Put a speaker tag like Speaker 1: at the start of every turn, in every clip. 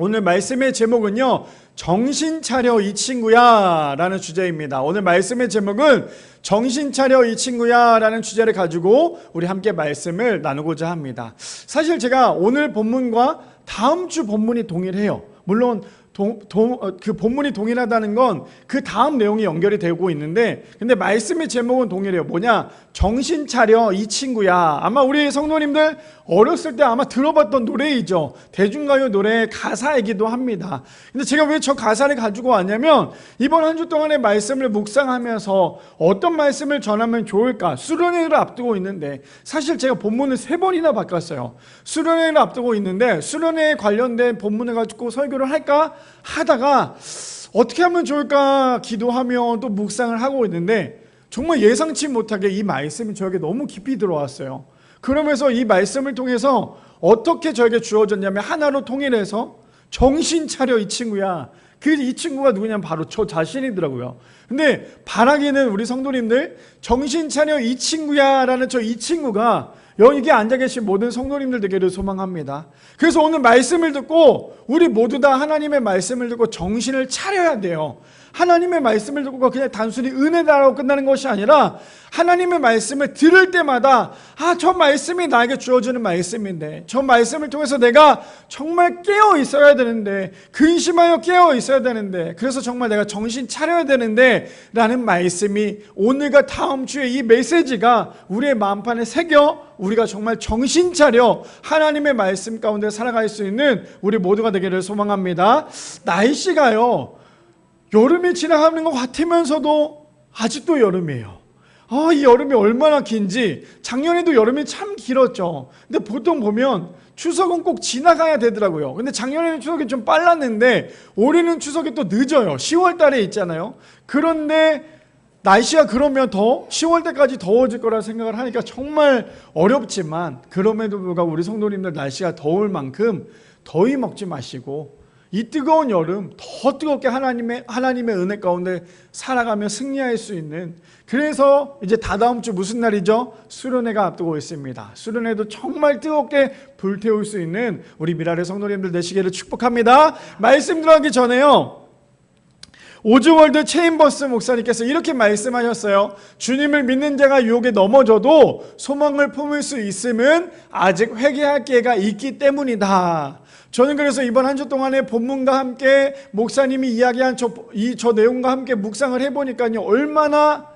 Speaker 1: 오늘 말씀의 제목은요, 정신 차려 이 친구야 라는 주제입니다. 오늘 말씀의 제목은 정신 차려 이 친구야 라는 주제를 가지고 우리 함께 말씀을 나누고자 합니다. 사실 제가 오늘 본문과 다음 주 본문이 동일해요. 물론 그 본문이 동일하다는 건 그 다음 내용이 연결이 되고 있는데, 근데 말씀의 제목은 동일해요. 뭐냐? 정신 차려 이 친구야. 아마 우리 성도님들 어렸을 때 아마 들어봤던 노래이죠. 대중가요 노래의 가사이기도 합니다. 근데 제가 왜 저 가사를 가지고 왔냐면, 이번 한 주 동안의 말씀을 묵상하면서 어떤 말씀을 전하면 좋을까, 수련회를 앞두고 있는데, 사실 제가 본문을 3번이나 바꿨어요. 수련회를 앞두고 있는데 수련회에 관련된 본문을 가지고 설교를 할까 하다가 어떻게 하면 좋을까 기도하며 또 묵상을 하고 있는데, 정말 예상치 못하게 이 말씀이 저에게 너무 깊이 들어왔어요. 그러면서 이 말씀을 통해서 어떻게 저에게 주어졌냐면, 하나로 통일해서 정신 차려 이 친구야. 이 친구가 누구냐면 바로 저 자신이더라고요. 근데 바라기는 우리 성도님들, 정신 차려 이 친구야 라는 저 이 친구가 여기 앉아 계신 모든 성도님들 되기를 소망합니다. 그래서 오늘 말씀을 듣고 우리 모두 다 하나님의 말씀을 듣고 정신을 차려야 돼요. 하나님의 말씀을 듣고 그냥 단순히 은혜다라고 끝나는 것이 아니라, 하나님의 말씀을 들을 때마다 저 말씀이 나에게 주어지는 말씀인데, 저 말씀을 통해서 내가 정말 깨어 있어야 되는데, 근심하여 깨어 있어야 되는데, 그래서 정말 내가 정신 차려야 되는데 라는 말씀이 오늘과 다음 주에 이 메시지가 우리의 마음판에 새겨 우리가 정말 정신 차려 하나님의 말씀 가운데 살아갈 수 있는 우리 모두가 되기를 소망합니다. 날씨가요, 여름이 지나가는 것 같으면서도 아직도 여름이에요. 이 여름이 얼마나 긴지. 작년에도 여름이 참 길었죠. 근데 보통 보면 추석은 꼭 지나가야 되더라고요. 근데 작년에는 추석이 좀 빨랐는데 올해는 추석이 또 늦어요. 10월 달에 있잖아요. 그런데 날씨가 그러면 더 10월 때까지 더워질 거라 생각을 하니까 정말 어렵지만, 그럼에도 불구하고 우리 성도님들 날씨가 더울 만큼 더위 먹지 마시고 이 뜨거운 여름 더 뜨겁게 하나님의 은혜 가운데 살아가며 승리할 수 있는, 그래서 이제 다다음 주 무슨 날이죠? 수련회가 앞두고 있습니다. 수련회도 정말 뜨겁게 불태울 수 있는 우리 미라의 성도님들 되시기를 축복합니다. 말씀 들어가기 전에요, 오즈월드 체인버스 목사님께서 이렇게 말씀하셨어요. 주님을 믿는 자가 유혹에 넘어져도 소망을 품을 수 있음은 아직 회개할 기회가 있기 때문이다. 저는 그래서 이번 한 주 동안의 본문과 함께 목사님이 이야기한 저 내용과 함께 묵상을 해보니까요, 얼마나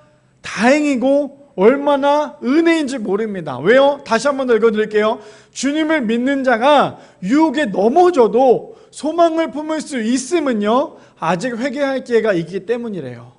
Speaker 1: 다행이고 얼마나 은혜인지 모릅니다. 왜요? 다시 한번 더 읽어드릴게요. 주님을 믿는 자가 유혹에 넘어져도 소망을 품을 수 있음은요, 아직 회개할 기회가 있기 때문이래요.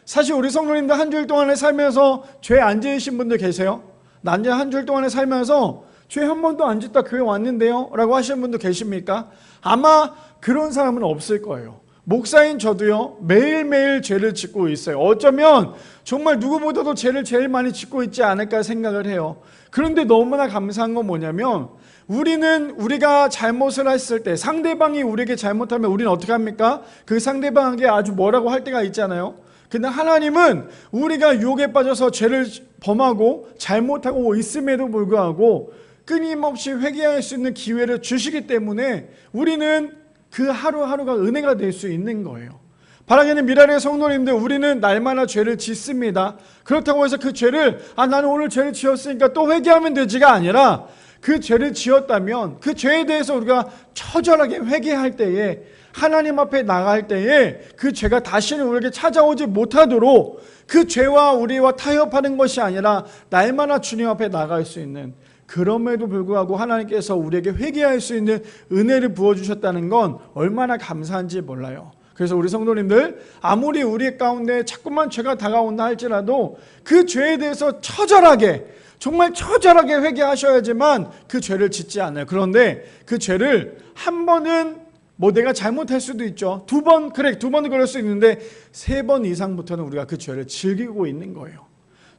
Speaker 1: 사실 우리 성도님들 한 주일 동안에 살면서 죄 안 지으신 분들 계세요? 난 한 주일 동안에 살면서 죄 한 번도 안 짓다 교회 왔는데요? 라고 하시는 분도 계십니까? 아마 그런 사람은 없을 거예요. 목사인 저도요, 매일매일 죄를 짓고 있어요. 어쩌면 정말 누구보다도 죄를 제일 많이 짓고 있지 않을까 생각을 해요. 그런데 너무나 감사한 건 뭐냐면, 우리가 잘못을 했을 때, 상대방이 우리에게 잘못하면 우리는 어떻게 합니까? 그 상대방에게 아주 뭐라고 할 때가 있잖아요. 근데 하나님은 우리가 유혹에 빠져서 죄를 범하고 잘못하고 있음에도 불구하고 끊임없이 회개할 수 있는 기회를 주시기 때문에 우리는 그 하루하루가 은혜가 될 수 있는 거예요. 바라기는 미라의 성도님들, 우리는 날마다 죄를 짓습니다. 그렇다고 해서 그 죄를 나는 오늘 죄를 지었으니까 또 회개하면 되지가 아니라, 그 죄를 지었다면 그 죄에 대해서 우리가 처절하게 회개할 때에, 하나님 앞에 나갈 때에 그 죄가 다시는 우리에게 찾아오지 못하도록, 그 죄와 우리와 타협하는 것이 아니라 날마다 주님 앞에 나갈 수 있는, 그럼에도 불구하고 하나님께서 우리에게 회개할 수 있는 은혜를 부어주셨다는 건 얼마나 감사한지 몰라요. 그래서 우리 성도님들, 아무리 우리 가운데 자꾸만 죄가 다가온다 할지라도 그 죄에 대해서 처절하게, 정말 처절하게 회개하셔야지만 그 죄를 짓지 않아요. 그런데 그 죄를 한 번은 내가 잘못할 수도 있죠. 두 번은 그럴 수 있는데 3번 이상부터는 우리가 그 죄를 즐기고 있는 거예요.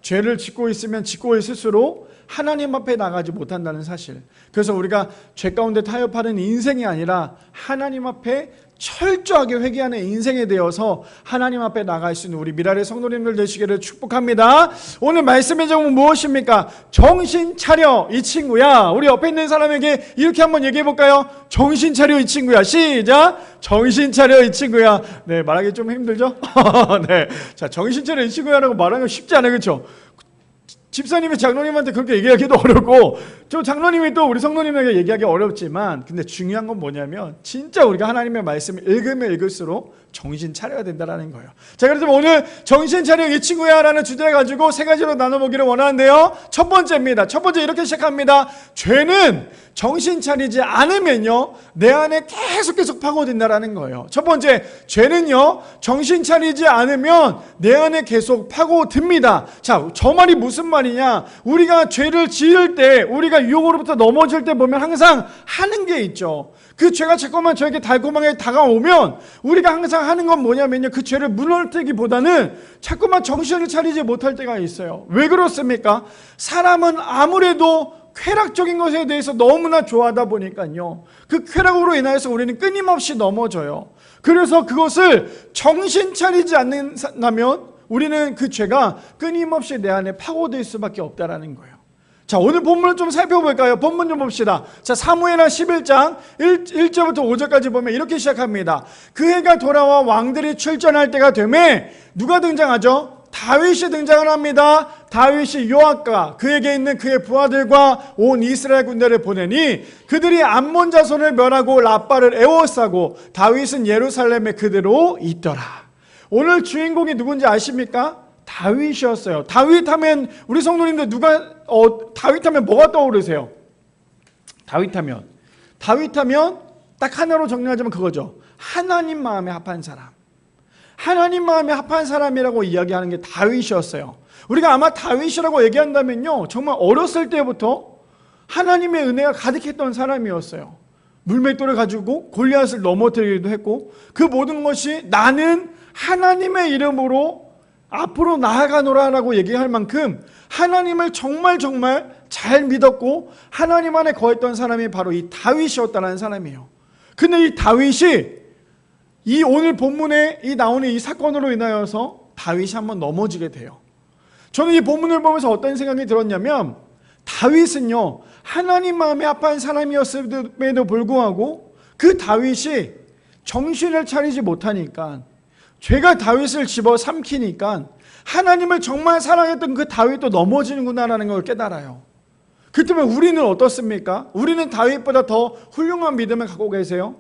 Speaker 1: 죄를 짓고 있으면 짓고 있을수록 하나님 앞에 나가지 못한다는 사실. 그래서 우리가 죄 가운데 타협하는 인생이 아니라 하나님 앞에 철저하게 회개하는 인생에 되어서 하나님 앞에 나갈 수 있는 우리 미라의 성도님들 되시기를 축복합니다. 오늘 말씀의 제목은 무엇입니까? 정신 차려 이 친구야. 우리 옆에 있는 사람에게 이렇게 한번 얘기해 볼까요? 정신 차려 이 친구야. 시작. 정신 차려 이 친구야. 네, 말하기 좀 힘들죠? 네, 자, 정신 차려 이 친구야라고 말하는 거 쉽지 않아요, 그렇죠? 집사님이 장로님한테 그렇게 얘기하기도 어렵고 저 장로님이 또 우리 성도님에게 얘기하기 어렵지만, 근데 중요한 건 뭐냐면 진짜 우리가 하나님의 말씀을 읽으면 읽을수록 정신 차려야 된다는 거예요. 자, 그래서 오늘 정신 차려 이 친구야 라는 주제 가지고 세 가지로 나눠보기를 원하는데요. 첫 번째입니다. 첫 번째 이렇게 시작합니다. 죄는 정신 차리지 않으면요 내 안에 계속 파고든다라는 거예요. 첫 번째, 죄는요 정신 차리지 않으면 내 안에 계속 파고듭니다. 자, 저 말이 무슨 말이냐? 우리가 죄를 지을 때, 우리가 유혹으로부터 넘어질 때 보면 항상 하는 게 있죠. 그 죄가 자꾸만 저에게 달콤하게 다가오면 우리가 항상 하는 건 뭐냐면요, 그 죄를 무너뜨리기보다는 자꾸만 정신을 차리지 못할 때가 있어요. 왜 그렇습니까? 사람은 아무래도 쾌락적인 것에 대해서 너무나 좋아하다 보니까요, 그 쾌락으로 인하여서 우리는 끊임없이 넘어져요. 그래서 그것을 정신 차리지 않는다면 우리는 그 죄가 끊임없이 내 안에 파고들 수밖에 없다라는 거예요. 자, 오늘 본문을 좀 살펴볼까요? 본문 좀 봅시다. 자, 사무엘하 11장 1절부터 5절까지 보면 이렇게 시작합니다. 그 해가 돌아와 왕들이 출전할 때가 되매 누가 등장하죠? 다윗이 등장을 합니다. 다윗이 요압과 그에게 있는 그의 부하들과 온 이스라엘 군대를 보내니 그들이 암몬 자손을 멸하고 라빠를 에워싸고 다윗은 예루살렘에 그대로 있더라. 오늘 주인공이 누군지 아십니까? 다윗이었어요. 다윗 하면 우리 성도님들 다윗 하면 뭐가 떠오르세요? 다윗 하면 딱 하나로 정리하자면 그거죠. 하나님 마음에 합한 사람. 하나님 마음에 합한 사람이라고 이야기하는 게 다윗이었어요. 우리가 아마 다윗이라고 얘기한다면요, 정말 어렸을 때부터 하나님의 은혜가 가득했던 사람이었어요. 물맷돌을 가지고 골리앗을 넘어뜨리기도 했고, 그 모든 것이 나는 하나님의 이름으로 앞으로 나아가노라라고 얘기할 만큼 하나님을 정말 잘 믿었고 하나님 안에 거했던 사람이 바로 이 다윗이었다는 사람이에요. 근데 이 다윗이 이 오늘 본문에 나오는 이 사건으로 인하여서 다윗이 한번 넘어지게 돼요. 저는 이 본문을 보면서 어떤 생각이 들었냐면, 다윗은요 하나님 마음에 합한 사람이었음에도 불구하고 그 다윗이 정신을 차리지 못하니까, 죄가 다윗을 집어삼키니까 하나님을 정말 사랑했던 그 다윗도 넘어지는구나라는 걸 깨달아요. 그렇다면 우리는 어떻습니까? 우리는 다윗보다 더 훌륭한 믿음을 갖고 계세요?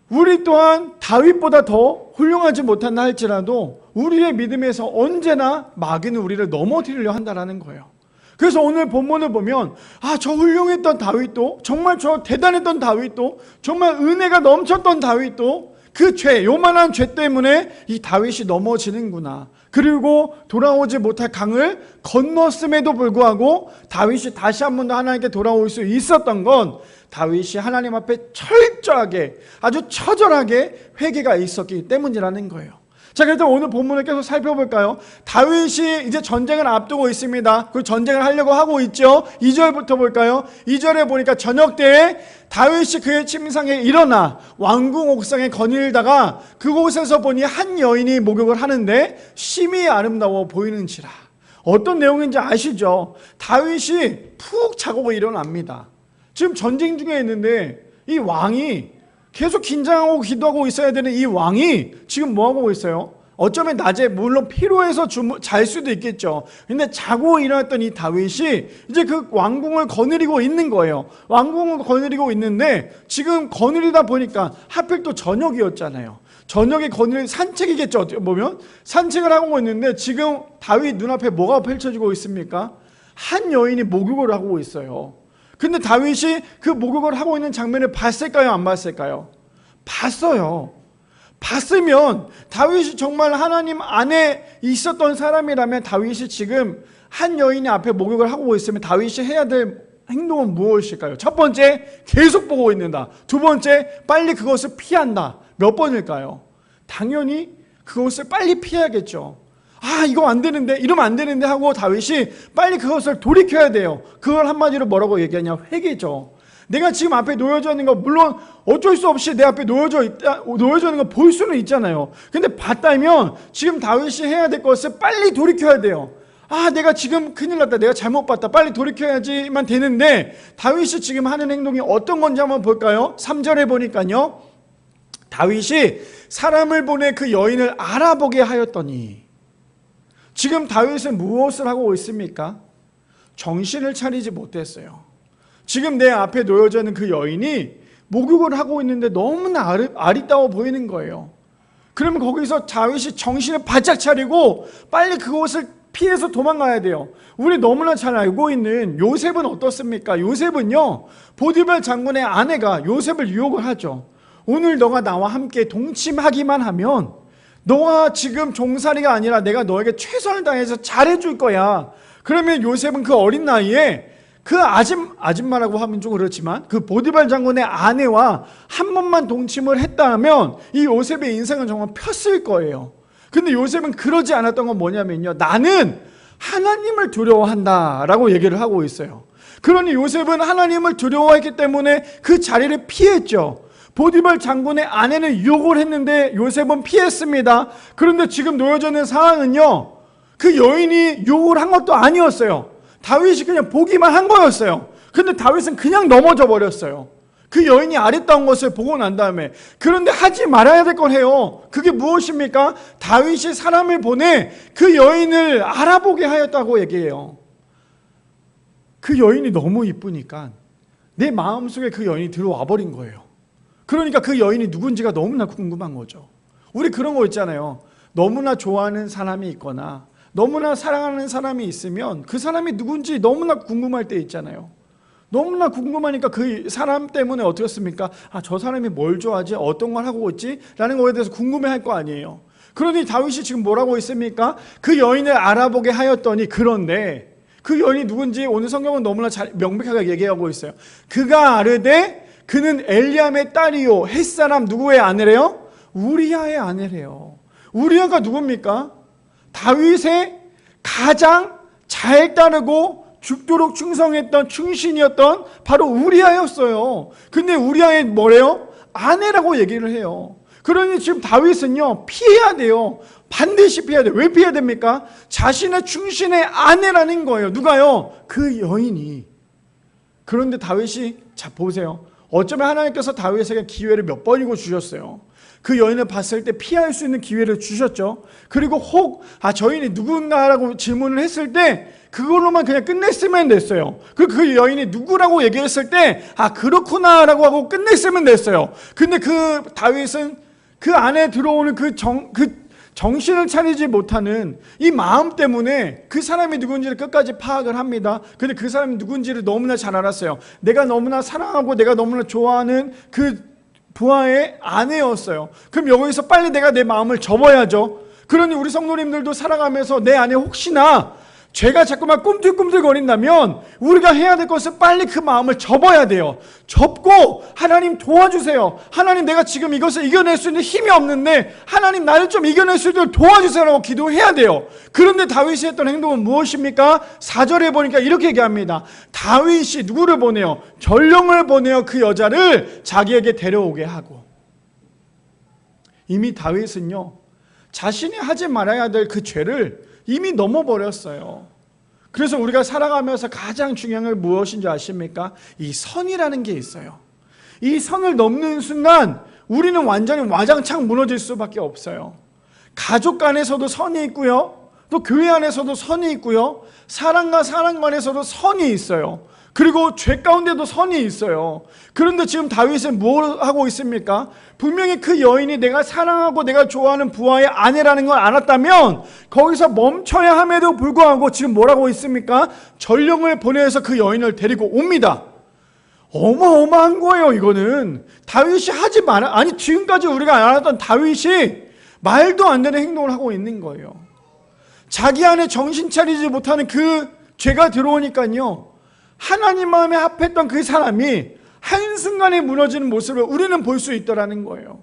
Speaker 1: 우리 또한 다윗보다 더 훌륭하지 못한다 할지라도 우리의 믿음에서 언제나 마귀는 우리를 넘어뜨리려 한다는 거예요. 그래서 오늘 본문을 보면 저 훌륭했던 다윗도, 정말 저 대단했던 다윗도, 정말 은혜가 넘쳤던 다윗도 그 죄, 요만한 죄 때문에 이 다윗이 넘어지는구나. 그리고 돌아오지 못할 강을 건넜음에도 불구하고 다윗이 다시 한 번 더 하나님께 돌아올 수 있었던 건 다윗이 하나님 앞에 철저하게, 아주 처절하게 회개가 있었기 때문이라는 거예요. 자, 그래서 오늘 본문을 계속 살펴볼까요? 다윗이 이제 전쟁을 앞두고 있습니다. 그 전쟁을 하려고 하고 있죠. 2절부터 볼까요? 2절에 보니까 저녁 때에 다윗이 그의 침상에 일어나 왕궁 옥상에 거닐다가 그곳에서 보니 한 여인이 목욕을 하는데 심히 아름다워 보이는지라. 어떤 내용인지 아시죠? 다윗이 푹 자고 일어납니다. 지금 전쟁 중에 있는데 이 왕이 계속 긴장하고 기도하고 있어야 되는 이 왕이 지금 뭐하고 있어요? 어쩌면 낮에 물론 피로해서 잘 수도 있겠죠. 근데 자고 일어났던 이 다윗이 이제 그 왕궁을 거느리고 있는 거예요. 왕궁을 거느리고 있는데 지금 거느리다 보니까 하필 또 저녁이었잖아요. 저녁에 산책이겠죠. 어떻게 보면 산책을 하고 있는데 지금 다윗 눈앞에 뭐가 펼쳐지고 있습니까? 한 여인이 목욕을 하고 있어요. 근데 다윗이 그 목욕을 하고 있는 장면을 봤을까요? 안 봤을까요? 봤어요. 봤으면 다윗이 정말 하나님 안에 있었던 사람이라면 다윗이 지금 한 여인이 앞에 목욕을 하고 있으면 다윗이 해야 될 행동은 무엇일까요? 첫 번째, 계속 보고 있는다. 두 번째, 빨리 그것을 피한다. 몇 번일까요? 당연히 그것을 빨리 피해야겠죠. 이거 안 되는데, 이러면 안 되는데 하고 다윗이 빨리 그것을 돌이켜야 돼요. 그걸 한마디로 뭐라고 얘기하냐? 회개죠. 내가 지금 앞에 놓여져 있는 거, 물론 어쩔 수 없이 내 앞에 놓여져 있는 거 볼 수는 있잖아요. 근데 봤다면 지금 다윗이 해야 될 것을 빨리 돌이켜야 돼요. 내가 지금 큰일 났다, 내가 잘못 봤다, 빨리 돌이켜야지만 되는데, 다윗이 지금 하는 행동이 어떤 건지 한번 볼까요? 3절에 보니까요, 다윗이 사람을 보내 그 여인을 알아보게 하였더니, 지금 다윗은 무엇을 하고 있습니까? 정신을 차리지 못했어요. 지금 내 앞에 놓여져 있는 그 여인이 목욕을 하고 있는데 너무나 아리따워 보이는 거예요. 그러면 거기서 다윗이 정신을 바짝 차리고 빨리 그곳을 피해서 도망가야 돼요. 우리 너무나 잘 알고 있는 요셉은 어떻습니까? 요셉은요, 보디발 장군의 아내가 요셉을 유혹을 하죠. 오늘 너가 나와 함께 동침하기만 하면 너가 지금 종살이가 아니라 내가 너에게 최선을 다해서 잘해줄 거야. 그러면 요셉은 그 어린 나이에 그 아줌마라고 하면 좀 그렇지만 그 보디발 장군의 아내와 한 번만 동침을 했다 하면 이 요셉의 인생은 정말 폈을 거예요. 근데 요셉은 그러지 않았던 건 뭐냐면요, 나는 하나님을 두려워한다 라고 얘기를 하고 있어요. 그러니 요셉은 하나님을 두려워했기 때문에 그 자리를 피했죠. 보디발 장군의 아내는 유혹을 했는데 요셉은 피했습니다. 그런데 지금 놓여져 있는 상황은요, 그 여인이 유혹을 한 것도 아니었어요. 다윗이 그냥 보기만 한 거였어요. 근데 다윗은 그냥 넘어져 버렸어요. 그 여인이 아리따운 것을 보고 난 다음에. 그런데 하지 말아야 될 걸 해요. 그게 무엇입니까? 다윗이 사람을 보내 그 여인을 알아보게 하였다고 얘기해요. 그 여인이 너무 이쁘니까 내 마음속에 그 여인이 들어와 버린 거예요. 그러니까 그 여인이 누군지가 너무나 궁금한 거죠. 우리 그런 거 있잖아요. 너무나 좋아하는 사람이 있거나 너무나 사랑하는 사람이 있으면 그 사람이 누군지 너무나 궁금할 때 있잖아요. 너무나 궁금하니까 그 사람 때문에 어떻습니까? 저 사람이 뭘 좋아하지? 어떤 걸 하고 있지? 라는 거에 대해서 궁금해할 거 아니에요. 그러니 다윗이 지금 뭐라고 있습니까? 그 여인을 알아보게 하였더니, 그런데 그 여인이 누군지 오늘 성경은 너무나 명백하게 얘기하고 있어요. 그가 아르되 그는 엘리암의 딸이요 햇사람 누구의 아내래요? 우리아의 아내래요. 우리아가 누굽니까? 다윗의 가장 잘 따르고 죽도록 충성했던 충신이었던 바로 우리아였어요. 근데 우리아의 뭐래요? 아내라고 얘기를 해요. 그러니 지금 다윗은요, 피해야 돼요. 반드시 피해야 돼요. 왜 피해야 됩니까? 자신의 충신의 아내라는 거예요. 누가요? 그 여인이. 그런데 다윗이, 자 보세요, 어쩌면 하나님께서 다윗에게 기회를 몇 번이고 주셨어요. 그 여인을 봤을 때 피할 수 있는 기회를 주셨죠. 그리고 혹 저 여인이 누군가라고 질문을 했을 때 그걸로만 그냥 끝냈으면 됐어요. 그 여인이 누구라고 얘기했을 때 그렇구나라고 하고 끝냈으면 됐어요. 근데 그 다윗은 그 안에 들어오는 그 정신을 차리지 못하는 이 마음 때문에 그 사람이 누군지를 끝까지 파악을 합니다. 근데 그 사람이 누군지를 너무나 잘 알았어요. 내가 너무나 사랑하고 내가 너무나 좋아하는 그 부하의 아내였어요. 그럼 여기서 빨리 내가 내 마음을 접어야죠. 그러니 우리 성도님들도 살아가면서 내 안에 혹시나 죄가 자꾸만 꿈틀꿈틀거린다면 우리가 해야 될 것은 빨리 그 마음을 접어야 돼요. 접고 하나님 도와주세요. 하나님 내가 지금 이것을 이겨낼 수 있는 힘이 없는데 하나님 나를 좀 이겨낼 수 있도록 도와주세요라고 기도해야 돼요. 그런데 다윗이 했던 행동은 무엇입니까? 4절에 보니까 이렇게 얘기합니다. 다윗이 누구를 보내요? 전령을 보내어 그 여자를 자기에게 데려오게 하고. 이미 다윗은요, 자신이 하지 말아야 될 그 죄를 이미 넘어버렸어요. 그래서 우리가 살아가면서 가장 중요한 건 무엇인지 아십니까? 이 선이라는 게 있어요. 이 선을 넘는 순간 우리는 완전히 와장창 무너질 수밖에 없어요. 가족 간에서도 선이 있고요, 또 교회 안에서도 선이 있고요, 사람과 사람 간에서도 선이 있어요. 그리고 죄 가운데도 선이 있어요. 그런데 지금 다윗은 뭘 하고 있습니까? 분명히 그 여인이 내가 사랑하고 내가 좋아하는 부하의 아내라는 걸 알았다면 거기서 멈춰야 함에도 불구하고 지금 뭐라고 있습니까? 전령을 보내서 그 여인을 데리고 옵니다. 어마어마한 거예요. 이거는 다윗이 하지 마라, 아니 지금까지 우리가 알았던 다윗이 말도 안 되는 행동을 하고 있는 거예요. 자기 안에 정신 차리지 못하는 그 죄가 들어오니까요, 하나님 마음에 합했던 그 사람이 한순간에 무너지는 모습을 우리는 볼 수 있더라는 거예요.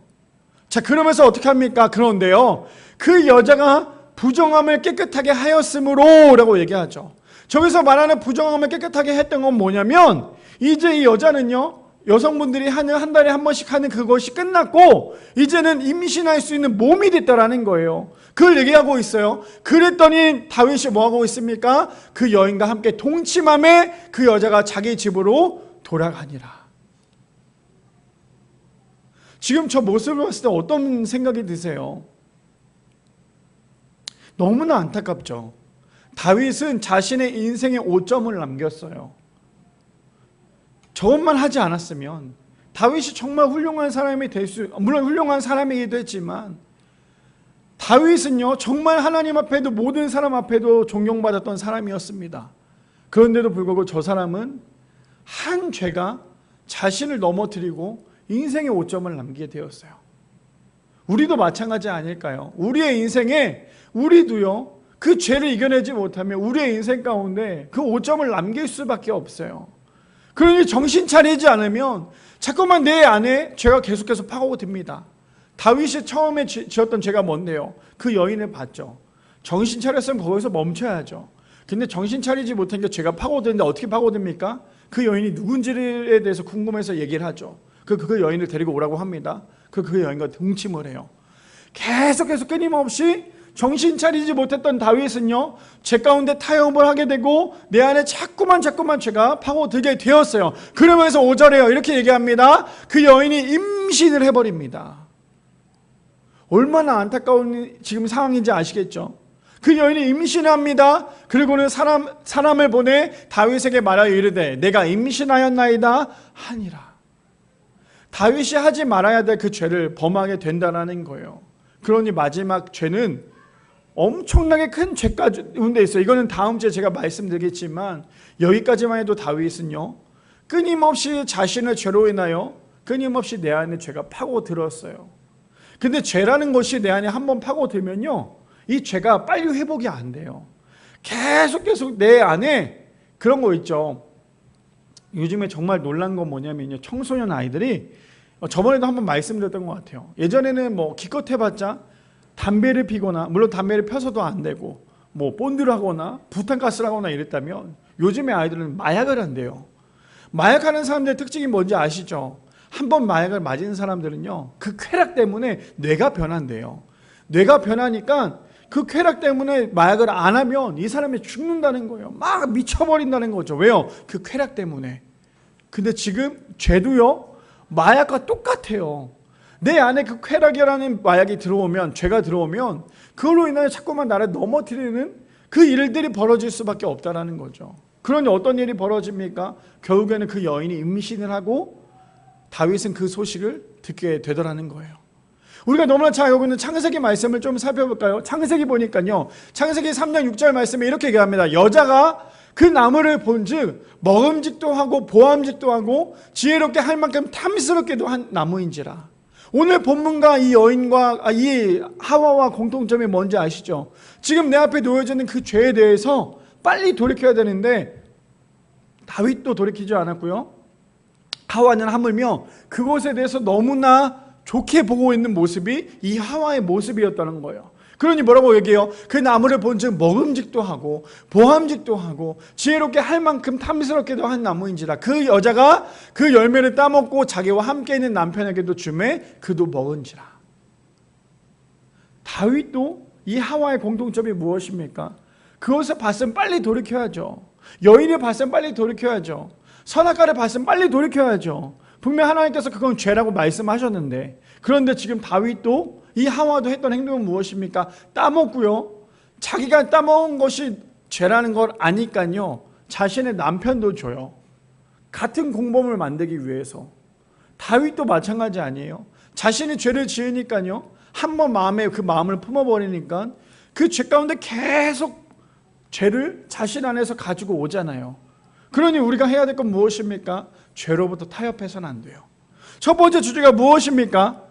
Speaker 1: 자, 그러면서 어떻게 합니까? 그런데요, 그 여자가 부정함을 깨끗하게 하였으므로 라고 얘기하죠. 저기서 말하는 부정함을 깨끗하게 했던 건 뭐냐면 이제 이 여자는요, 여성분들이 한 달에 한 번씩 하는 그것이 끝났고 이제는 임신할 수 있는 몸이 됐다라는 거예요. 그걸 얘기하고 있어요. 그랬더니 다윗이 뭐하고 있습니까? 그 여인과 함께 동침함에 그 여자가 자기 집으로 돌아가니라. 지금 저 모습을 봤을 때 어떤 생각이 드세요? 너무나 안타깝죠. 다윗은 자신의 인생의 오점을 남겼어요. 저것만 하지 않았으면 다윗이 정말 훌륭한 사람이 물론 훌륭한 사람이기도 했지만 다윗은요, 정말 하나님 앞에도 모든 사람 앞에도 존경받았던 사람이었습니다. 그런데도 불구하고 저 사람은 한 죄가 자신을 넘어뜨리고 인생의 오점을 남기게 되었어요. 우리도 마찬가지 아닐까요? 우리의 인생에 우리도요, 그 죄를 이겨내지 못하면 우리의 인생 가운데 그 오점을 남길 수밖에 없어요. 그러니 정신 차리지 않으면 자꾸만 내 안에 죄가 계속해서 파고듭니다. 다윗이 처음에 지었던 죄가 뭔데요? 그 여인을 봤죠. 정신 차렸으면 거기서 멈춰야죠. 근데 정신 차리지 못한 게 죄가 파고드는데 어떻게 파고듭니까? 그 여인이 누군지에 대해서 궁금해서 얘기를 하죠. 그 여인을 데리고 오라고 합니다. 그 여인과 동침을 해요. 계속해서 끊임없이 정신 차리지 못했던 다윗은요, 죄 가운데 타협을 하게 되고 내 안에 자꾸만 죄가 파고들게 되었어요. 그러면서 5절에요, 이렇게 얘기합니다. 그 여인이 임신을 해버립니다. 얼마나 안타까운 지금 상황인지 아시겠죠? 그 여인이 임신합니다. 그리고는 사람을 보내 다윗에게 말하여 이르되 내가 임신하였나이다 하니라. 다윗이 하지 말아야 될 그 죄를 범하게 된다는 거예요. 그러니 마지막 죄는 엄청나게 큰 죄 가운데 있어요. 이거는 다음 주에 제가 말씀드리겠지만 여기까지만 해도 다윗은요, 끊임없이 자신의 죄로 인하여 끊임없이 내 안에 죄가 파고들었어요. 근데 죄라는 것이 내 안에 한번 파고들면요, 이 죄가 빨리 회복이 안 돼요. 계속 내 안에 그런 거 있죠. 요즘에 정말 놀란 건 뭐냐면요, 청소년 아이들이 저번에도 한번 말씀드렸던 것 같아요. 예전에는 뭐 기껏 해봤자 담배를 피거나, 물론 담배를 펴서도 안 되고 뭐 본드를 하거나 부탄가스를 하거나 이랬다면 요즘의 아이들은 마약을 한대요. 마약하는 사람들의 특징이 뭔지 아시죠? 한번 마약을 맞은 사람들은요, 그 쾌락 때문에 뇌가 변한대요. 뇌가 변하니까 그 쾌락 때문에 마약을 안 하면 이 사람이 죽는다는 거예요. 막 미쳐버린다는 거죠. 왜요? 그 쾌락 때문에. 근데 지금 죄도요, 마약과 똑같아요. 내 안에 그 쾌락이라는 마약이 들어오면, 죄가 들어오면 그걸로 인하여 자꾸만 나를 넘어뜨리는 그 일들이 벌어질 수밖에 없다는 거죠. 그러니 어떤 일이 벌어집니까? 결국에는 그 여인이 임신을 하고 다윗은 그 소식을 듣게 되더라는 거예요. 우리가 너무나 잘 알고 있는 창세기 말씀을 좀 살펴볼까요? 창세기 보니까요, 창세기 3장 6절 말씀에 이렇게 얘기합니다. 여자가 그 나무를 본즉 먹음직도 하고 보암직도 하고 지혜롭게 할 만큼 탐스럽게도 한 나무인지라. 오늘 본문과 이 여인과 이 하와와 공통점이 뭔지 아시죠? 지금 내 앞에 놓여져 있는 그 죄에 대해서 빨리 돌이켜야 되는데 다윗도 돌이키지 않았고요, 하와는 하물며 그것에 대해서 너무나 좋게 보고 있는 모습이 이 하와의 모습이었다는 거예요. 그러니 뭐라고 얘기해요? 그 나무를 본즉 먹음직도 하고 보암직도 하고 지혜롭게 할 만큼 탐스럽게도 한 나무인지라. 그 여자가 그 열매를 따먹고 자기와 함께 있는 남편에게도 주매 그도 먹은지라. 다윗도 이 하와의 공통점이 무엇입니까? 그것을 봤으면 빨리 돌이켜야죠. 여인을 봤으면 빨리 돌이켜야죠. 선악과를 봤으면 빨리 돌이켜야죠. 분명 하나님께서 그건 죄라고 말씀하셨는데, 그런데 지금 다윗도 이 하와도 했던 행동은 무엇입니까? 따먹고요, 자기가 따먹은 것이 죄라는 걸 아니까요, 자신의 남편도 줘요. 같은 공범을 만들기 위해서. 다윗도 마찬가지 아니에요? 자신이 죄를 지으니까요, 한번 마음에 그 마음을 품어버리니까 그 죄 가운데 계속 죄를 자신 안에서 가지고 오잖아요. 그러니 우리가 해야 될 건 무엇입니까? 죄로부터 타협해서는 안 돼요. 첫 번째 주제가 무엇입니까?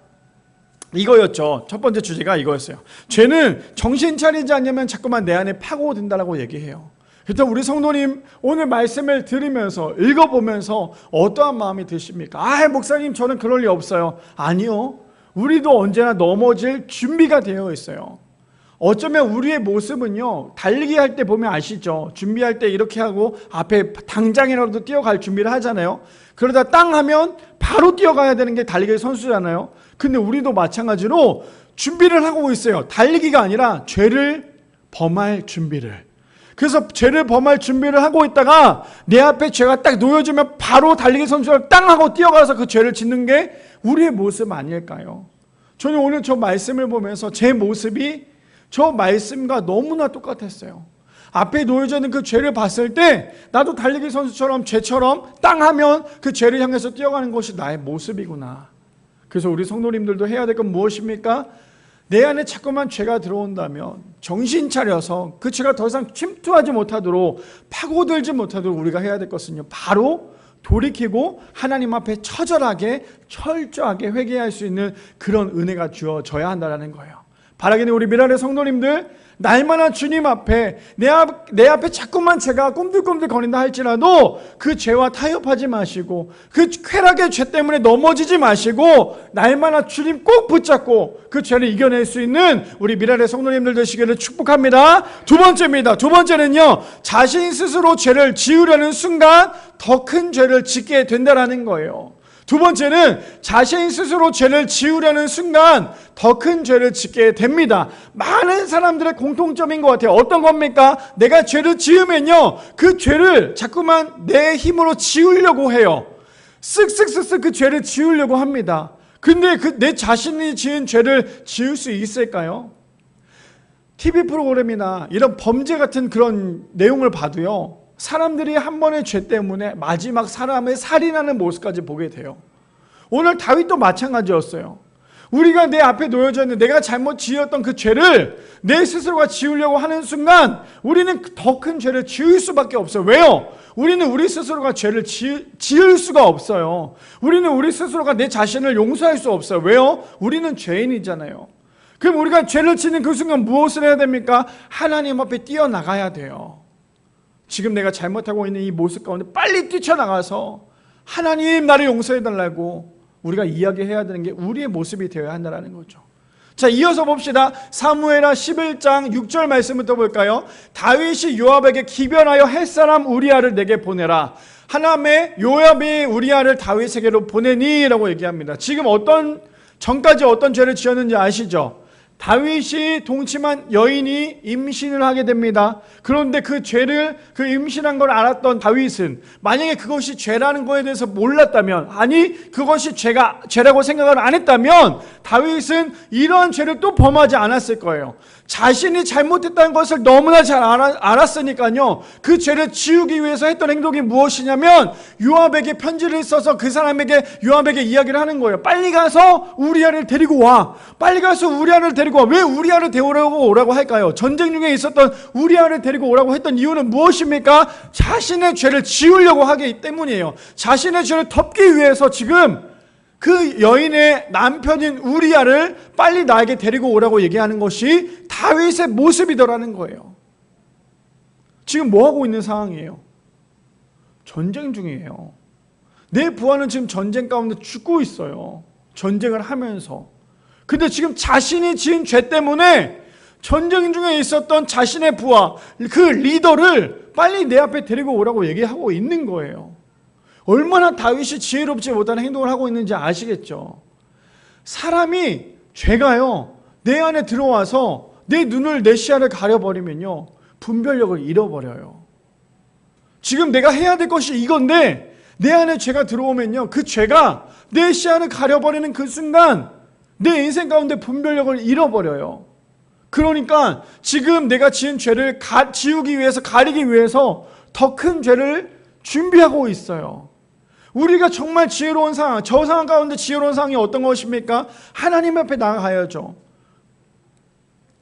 Speaker 1: 이거였죠. 첫 번째 주제가 이거였어요. 죄는 정신 차리지 않으면 자꾸만 내 안에 파고든다라고 얘기해요. 그래서 우리 성도님 오늘 말씀을 들으면서 읽어보면서 어떠한 마음이 드십니까? 목사님 저는 그럴 리 없어요. 아니요. 우리도 언제나 넘어질 준비가 되어 있어요. 어쩌면 우리의 모습은요, 달리기 할 때 보면 아시죠? 준비할 때 이렇게 하고 앞에 당장이라도 뛰어갈 준비를 하잖아요. 그러다 땅 하면 바로 뛰어가야 되는 게 달리기 선수잖아요. 근데 우리도 마찬가지로 준비를 하고 있어요. 달리기가 아니라 죄를 범할 준비를. 그래서 죄를 범할 준비를 하고 있다가 내 앞에 죄가 딱 놓여지면 바로 달리기 선수가 땅 하고 뛰어가서 그 죄를 짓는 게 우리의 모습 아닐까요? 저는 오늘 저 말씀을 보면서 제 모습이 저 말씀과 너무나 똑같았어요. 앞에 놓여져 있는 그 죄를 봤을 때 나도 달리기 선수처럼 죄처럼 땅 하면 그 죄를 향해서 뛰어가는 것이 나의 모습이구나. 그래서 우리 성도님들도 해야 될 건 무엇입니까? 내 안에 자꾸만 죄가 들어온다면 정신 차려서 그 죄가 더 이상 침투하지 못하도록 파고들지 못하도록 우리가 해야 될 것은요, 바로 돌이키고 하나님 앞에 처절하게 철저하게 회개할 수 있는 그런 은혜가 주어져야 한다는 거예요. 바라기는 우리 미랄의 성도님들, 날마다 주님 앞에 내 앞에 자꾸만 죄가 꿈틀꿈틀 거린다 할지라도 그 죄와 타협하지 마시고 그 쾌락의 죄 때문에 넘어지지 마시고 날마다 주님 꼭 붙잡고 그 죄를 이겨낼 수 있는 우리 미랄의 성도님들 되시기를 축복합니다. 두 번째입니다. 두 번째는요, 자신 스스로 죄를 지으려는 순간 더 큰 죄를 짓게 된다라는 거예요. 두 번째는 자신 스스로 죄를 지으려는 순간 더 큰 죄를 짓게 됩니다. 많은 사람들의 공통점인 것 같아요. 어떤 겁니까? 내가 죄를 지으면요, 그 죄를 자꾸만 내 힘으로 지으려고 해요. 쓱쓱쓱쓱 그 죄를 지으려고 합니다. 근데 내 자신이 지은 죄를 지을 수 있을까요? TV 프로그램이나 이런 범죄 같은 그런 내용을 봐도요, 사람들이 한 번의 죄 때문에 마지막 사람을 살인하는 모습까지 보게 돼요. 오늘 다윗도 마찬가지였어요. 우리가 내 앞에 놓여져 있는 내가 잘못 지었던 그 죄를 내 스스로가 지으려고 하는 순간 우리는 더 큰 죄를 지을 수밖에 없어요. 왜요? 우리는 우리 스스로가 죄를 지을 수가 없어요. 우리는 우리 스스로가 내 자신을 용서할 수 없어요. 왜요? 우리는 죄인이잖아요. 그럼 우리가 죄를 지는 그 순간 무엇을 해야 됩니까? 하나님 앞에 뛰어나가야 돼요. 지금 내가 잘못하고 있는 이 모습 가운데 빨리 뛰쳐나가서 하나님 나를 용서해달라고 우리가 이야기해야 되는 게 우리의 모습이 되어야 한다는 거죠. 자, 이어서 봅시다. 사무엘하 11장 6절 말씀부터 볼까요? 다윗이 요압에게 기변하여 햇사람 우리아를 내게 보내라. 하나님의 요압이 우리아를 다윗에게로 보내니 라고 얘기합니다. 지금 전까지 어떤 죄를 지었는지 아시죠? 다윗이 동침한 여인이 임신을 하게 됩니다. 그런데 그 죄를, 그 임신한 걸 알았던 다윗은 만약에 그것이 죄라는 거에 대해서 몰랐다면, 아니 그것이 죄라고 생각을 안 했다면 다윗은 이러한 죄를 또 범하지 않았을 거예요. 자신이 잘못했다는 것을 너무나 잘 알았으니까요, 그 죄를 지우기 위해서 했던 행동이 무엇이냐면 요압에게 편지를 써서 그 사람에게, 요압에게 이야기를 하는 거예요. 빨리 가서 우리아를 데리고 와. 빨리 가서 우리아를 데리고 와. 왜 우리아를 데리고 오라고 할까요? 전쟁 중에 있었던 우리아를 데리고 오라고 했던 이유는 무엇입니까? 자신의 죄를 지우려고 하기 때문이에요. 자신의 죄를 덮기 위해서 지금 그 여인의 남편인 우리아를 빨리 나에게 데리고 오라고 얘기하는 것이 다윗의 모습이더라는 거예요. 지금 뭐 하고 있는 상황이에요? 전쟁 중이에요. 내 부하는 지금 전쟁 가운데 죽고 있어요. 전쟁을 하면서. 근데 지금 자신이 지은 죄 때문에 전쟁 중에 있었던 자신의 부하, 그 리더를 빨리 내 앞에 데리고 오라고 얘기하고 있는 거예요. 얼마나 다윗이 지혜롭지 못한 행동을 하고 있는지 아시겠죠? 사람이, 죄가요, 내 안에 들어와서 내 눈을, 내 시야를 가려버리면요, 분별력을 잃어버려요. 지금 내가 해야 될 것이 이건데 내 안에 죄가 들어오면요, 그 죄가 내 시야를 가려버리는 그 순간 내 인생 가운데 분별력을 잃어버려요. 그러니까 지금 내가 지은 죄를 지우기 위해서, 가리기 위해서 더 큰 죄를 준비하고 있어요. 우리가 정말 지혜로운 상황, 저 상황 가운데 지혜로운 상황이 어떤 것입니까? 하나님 앞에 나가야죠.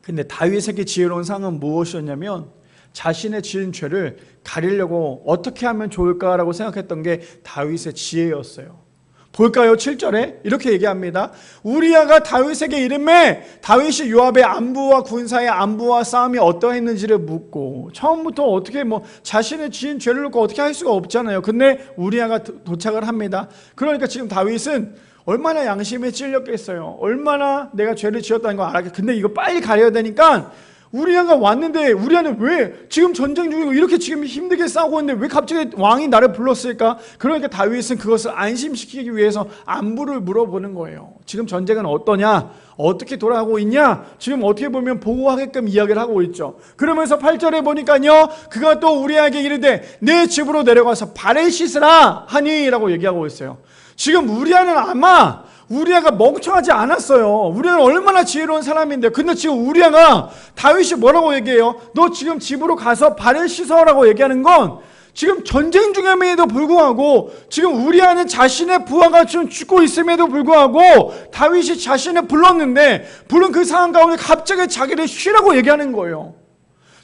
Speaker 1: 근데 다윗에게 지혜로운 상황은 무엇이었냐면 자신의 지은 죄를 가리려고 어떻게 하면 좋을까라고 생각했던 게 다윗의 지혜였어요. 볼까요? 7절에 이렇게 얘기합니다. 우리아가 다윗에게 이르매 다윗이 요압의 안부와 군사의 안부와 싸움이 어떠했는지를 묻고, 처음부터 어떻게 자신의 지은 죄를 놓고 어떻게 할 수가 없잖아요. 근데 우리아가 도착을 합니다. 그러니까 지금 다윗은 얼마나 양심에 찔렸겠어요. 얼마나 내가 죄를 지었다는 걸 알았겠어요. 근데 이거 빨리 가려야 되니까 우리아가 왔는데 우리아는 왜 지금 전쟁 중이고 이렇게 지금 힘들게 싸우고 있는데 왜 갑자기 왕이 나를 불렀을까? 그러니까 다윗은 그것을 안심시키기 위해서 안부를 물어보는 거예요. 지금 전쟁은 어떠냐? 어떻게 돌아가고 있냐? 지금 어떻게 보면 보고하게끔 이야기를 하고 있죠. 그러면서 8절에 보니까요, 그가 또 우리아에게 이르되 내 집으로 내려가서 발을 씻으라 하니 라고 얘기하고 있어요. 지금 우리아는 아마 우리아가 멍청하지 않았어요. 우리아는 얼마나 지혜로운 사람인데, 근데 지금 우리아가 다윗이 뭐라고 얘기해요? 너 지금 집으로 가서 발을 씻어라고 얘기하는 건 지금 전쟁 중임에도 불구하고 지금 우리아는 자신의 부하가 지금 죽고 있음에도 불구하고 다윗이 자신을 불렀는데 부른 그 상황 가운데 갑자기 자기를 쉬라고 얘기하는 거예요.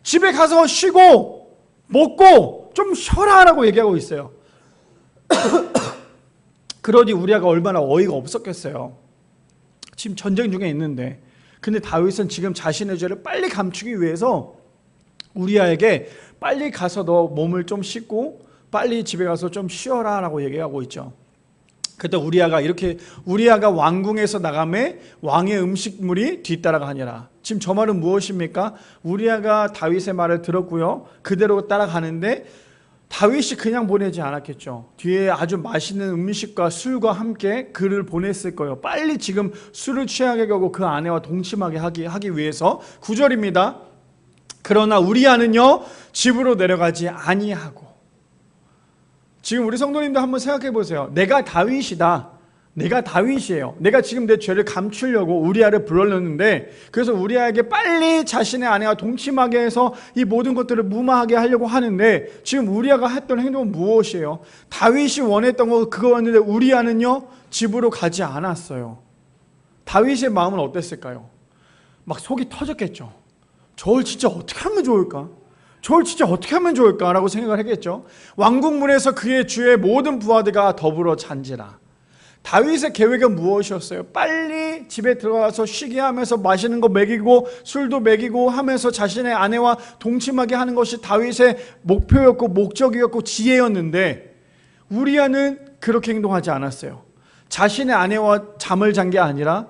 Speaker 1: 집에 가서 쉬고 먹고 좀 쉬어라라고 얘기하고 있어요. 그러니 우리아가 얼마나 어이가 없었겠어요. 지금 전쟁 중에 있는데. 근데 다윗은 지금 자신의 죄를 빨리 감추기 위해서 우리아에게 빨리 가서 너 몸을 좀 씻고 빨리 집에 가서 좀 쉬어라 라고 얘기하고 있죠. 그때 우리아가 왕궁에서 나가매 왕의 음식물이 뒤따라가니라. 지금 저 말은 무엇입니까? 우리아가 다윗의 말을 들었고요, 그대로 따라가는데 다윗이 그냥 보내지 않았겠죠. 뒤에 아주 맛있는 음식과 술과 함께 그를 보냈을 거예요. 빨리 지금 술을 취하게 하고 그 아내와 동침하게 하기 위해서. 9절입니다. 그러나 우리아는요 집으로 내려가지 아니하고. 지금 우리 성도님도 한번 생각해 보세요. 내가 다윗이다. 내가 다윗이에요. 내가 지금 내 죄를 감추려고 우리아를 불렀는데, 그래서 우리아에게 빨리 자신의 아내와 동침하게 해서 이 모든 것들을 무마하게 하려고 하는데, 지금 우리아가 했던 행동은 무엇이에요? 다윗이 원했던 거 그거였는데 우리아는요 집으로 가지 않았어요. 다윗의 마음은 어땠을까요? 막 속이 터졌겠죠. 저걸 진짜 어떻게 하면 좋을까? 저걸 진짜 어떻게 하면 좋을까라고 생각을 했겠죠. 왕궁문에서 그의 주의 모든 부하들과 더불어 잔지라. 다윗의 계획은 무엇이었어요? 빨리 집에 들어가서 쉬게 하면서 맛있는 거 먹이고 술도 먹이고 하면서 자신의 아내와 동침하게 하는 것이 다윗의 목표였고 목적이었고 지혜였는데, 우리아는 그렇게 행동하지 않았어요. 자신의 아내와 잠을 잔 게 아니라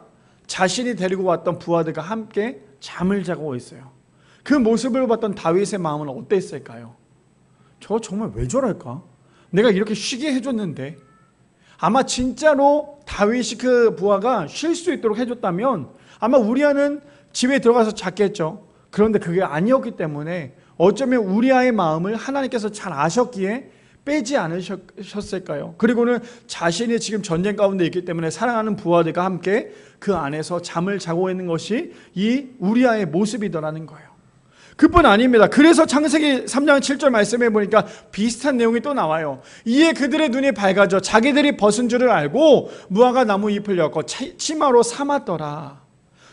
Speaker 1: 자신이 데리고 왔던 부하들과 함께 잠을 자고 있어요. 그 모습을 봤던 다윗의 마음은 어땠을까요? 저 정말 왜 저럴까? 내가 이렇게 쉬게 해줬는데. 아마 진짜로 다윗이 그 부하가 쉴 수 있도록 해줬다면 아마 우리아는 집에 들어가서 잤겠죠. 그런데 그게 아니었기 때문에 어쩌면 우리아의 마음을 하나님께서 잘 아셨기에 빼지 않으셨을까요? 그리고는 자신이 지금 전쟁 가운데 있기 때문에 사랑하는 부하들과 함께 그 안에서 잠을 자고 있는 것이 이 우리아의 모습이더라는 거예요. 그뿐 아닙니다. 그래서 창세기 3장 7절 말씀해 보니까 비슷한 내용이 또 나와요. 이에 그들의 눈이 밝아져 자기들이 벗은 줄을 알고 무화과 나무 잎을 엮어 치마로 삼았더라.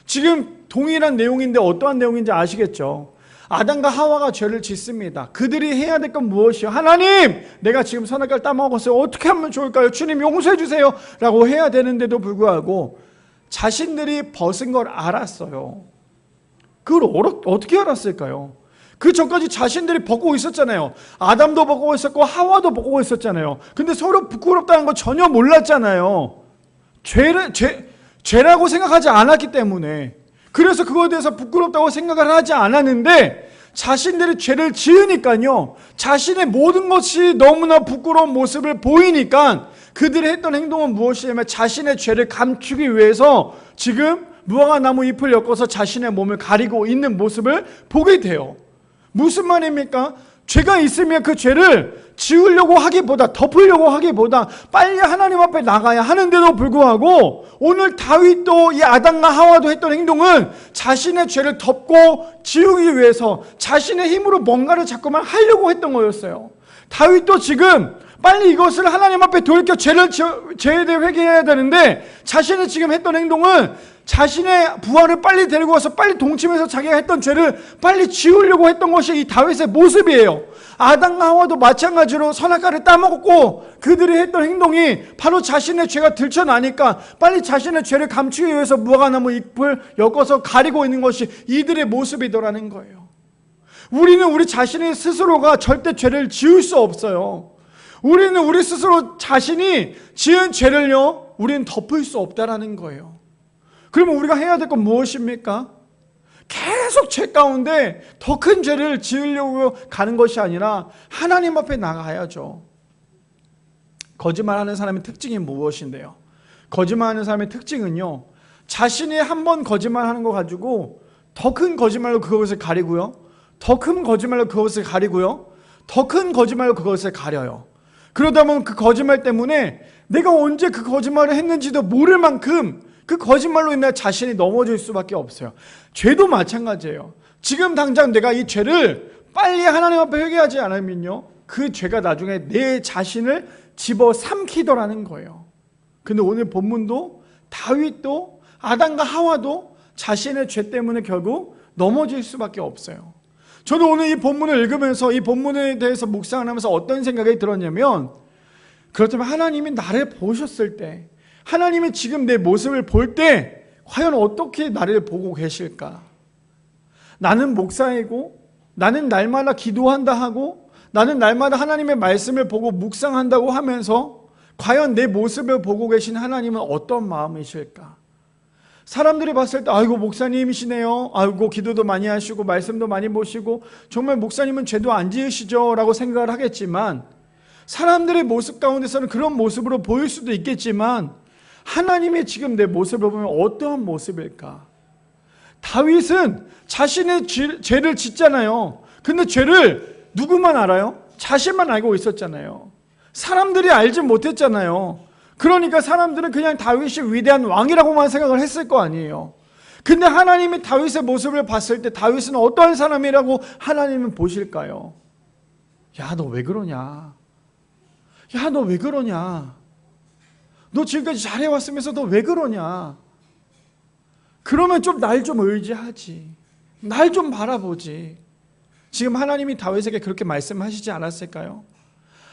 Speaker 1: 지금 동일한 내용인데 어떠한 내용인지 아시겠죠? 아담과 하와가 죄를 짓습니다. 그들이 해야 될 건 무엇이요? 하나님, 내가 지금 선악과를 따먹었어요. 어떻게 하면 좋을까요? 주님 용서해 주세요 라고 해야 되는데도 불구하고 자신들이 벗은 걸 알았어요. 그걸 어떻게 알았을까요? 그 전까지 자신들이 벗고 있었잖아요. 아담도 벗고 있었고 하와도 벗고 있었잖아요. 근데 서로 부끄럽다는 거 전혀 몰랐잖아요. 죄라고 생각하지 않았기 때문에. 그래서 그거에 대해서 부끄럽다고 생각을 하지 않았는데, 자신들이 죄를 지으니까요, 자신의 모든 것이 너무나 부끄러운 모습을 보이니까 그들이 했던 행동은 무엇이냐면 자신의 죄를 감추기 위해서 지금 무화과 나무 잎을 엮어서 자신의 몸을 가리고 있는 모습을 보게 돼요. 무슨 말입니까? 죄가 있으면 그 죄를 지우려고 하기보다, 덮으려고 하기보다 빨리 하나님 앞에 나가야 하는데도 불구하고 오늘 다윗도 이 아담과 하와도 했던 행동은 자신의 죄를 덮고 지우기 위해서 자신의 힘으로 뭔가를 자꾸만 하려고 했던 거였어요. 다윗도 지금 빨리 이것을 하나님 앞에 돌이켜 죄에 대해 회개해야 되는데, 자신이 지금 했던 행동은 자신의 부하를 빨리 데리고 와서 빨리 동침해서 자기가 했던 죄를 빨리 지우려고 했던 것이 이 다윗의 모습이에요. 아담과 하와도 마찬가지로 선악과를 따먹었고 그들이 했던 행동이 바로 자신의 죄가 들춰나니까 빨리 자신의 죄를 감추기 위해서 무화과나무 잎을 엮어서 가리고 있는 것이 이들의 모습이더라는 거예요. 우리는 우리 자신의 스스로가 절대 죄를 지울 수 없어요. 우리는 우리 스스로 자신이 지은 죄를요, 우리는 덮을 수 없다라는 거예요. 그러면 우리가 해야 될 건 무엇입니까? 계속 죄 가운데 더 큰 죄를 지으려고 가는 것이 아니라 하나님 앞에 나가야죠. 거짓말하는 사람의 특징이 무엇인데요? 거짓말하는 사람의 특징은요, 자신이 한 번 거짓말하는 거 가지고 더 큰 거짓말로 그것을 가리고요, 더 큰 거짓말로 그것을 가리고요, 더 큰 거짓말로 그것을 가려요. 그러다 보면 그 거짓말 때문에 내가 언제 그 거짓말을 했는지도 모를 만큼 그 거짓말로 인해 자신이 넘어질 수밖에 없어요. 죄도 마찬가지예요. 지금 당장 내가 이 죄를 빨리 하나님 앞에 회개하지 않으면요, 그 죄가 나중에 내 자신을 집어삼키더라는 거예요. 근데 오늘 본문도 다윗도 아담과 하와도 자신의 죄 때문에 결국 넘어질 수밖에 없어요. 저도 오늘 이 본문을 읽으면서 이 본문에 대해서 묵상을 하면서 어떤 생각이 들었냐면, 그렇다면 하나님이 나를 보셨을 때, 하나님이 지금 내 모습을 볼 때 과연 어떻게 나를 보고 계실까? 나는 목사이고, 나는 날마다 기도한다 하고, 나는 날마다 하나님의 말씀을 보고 묵상한다고 하면서 과연 내 모습을 보고 계신 하나님은 어떤 마음이실까? 사람들이 봤을 때 아이고 목사님이시네요, 아이고 기도도 많이 하시고 말씀도 많이 보시고 정말 목사님은 죄도 안 지으시죠 라고 생각을 하겠지만, 사람들의 모습 가운데서는 그런 모습으로 보일 수도 있겠지만 하나님이 지금 내 모습을 보면 어떠한 모습일까? 다윗은 자신의 죄를 짓잖아요. 근데 죄를 누구만 알아요? 자신만 알고 있었잖아요. 사람들이 알지 못했잖아요. 그러니까 사람들은 그냥 다윗이 위대한 왕이라고만 생각을 했을 거 아니에요. 근데 하나님이 다윗의 모습을 봤을 때 다윗은 어떠한 사람이라고 하나님은 보실까요? 야, 너 왜 그러냐? 야, 너 왜 그러냐? 너 지금까지 잘해왔으면서 너 왜 그러냐? 그러면 좀 날 좀 의지하지. 날 좀 바라보지. 지금 하나님이 다윗에게 그렇게 말씀하시지 않았을까요?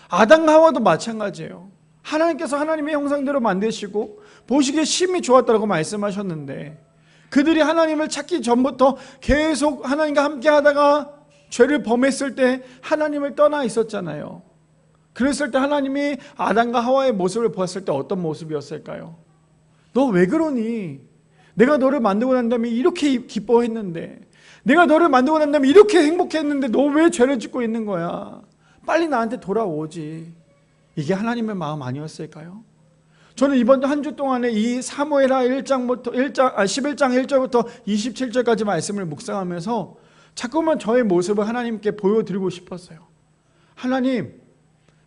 Speaker 1: 아담과 하와도 마찬가지예요. 하나님께서 하나님의 형상대로 만드시고 보시기에 심히 좋았다고 말씀하셨는데, 그들이 하나님을 찾기 전부터 계속 하나님과 함께 하다가 죄를 범했을 때 하나님을 떠나 있었잖아요. 그랬을 때 하나님이 아담과 하와의 모습을 보았을 때 어떤 모습이었을까요? 너 왜 그러니? 내가 너를 만들고 난 다음에 이렇게 기뻐했는데, 내가 너를 만들고 난 다음에 이렇게 행복했는데 너 왜 죄를 짓고 있는 거야? 빨리 나한테 돌아오지. 이게 하나님의 마음 아니었을까요? 저는 이번 한 주 동안에 이 사무엘하 11장 1절부터 27절까지 말씀을 묵상하면서 자꾸만 저의 모습을 하나님께 보여드리고 싶었어요. 하나님,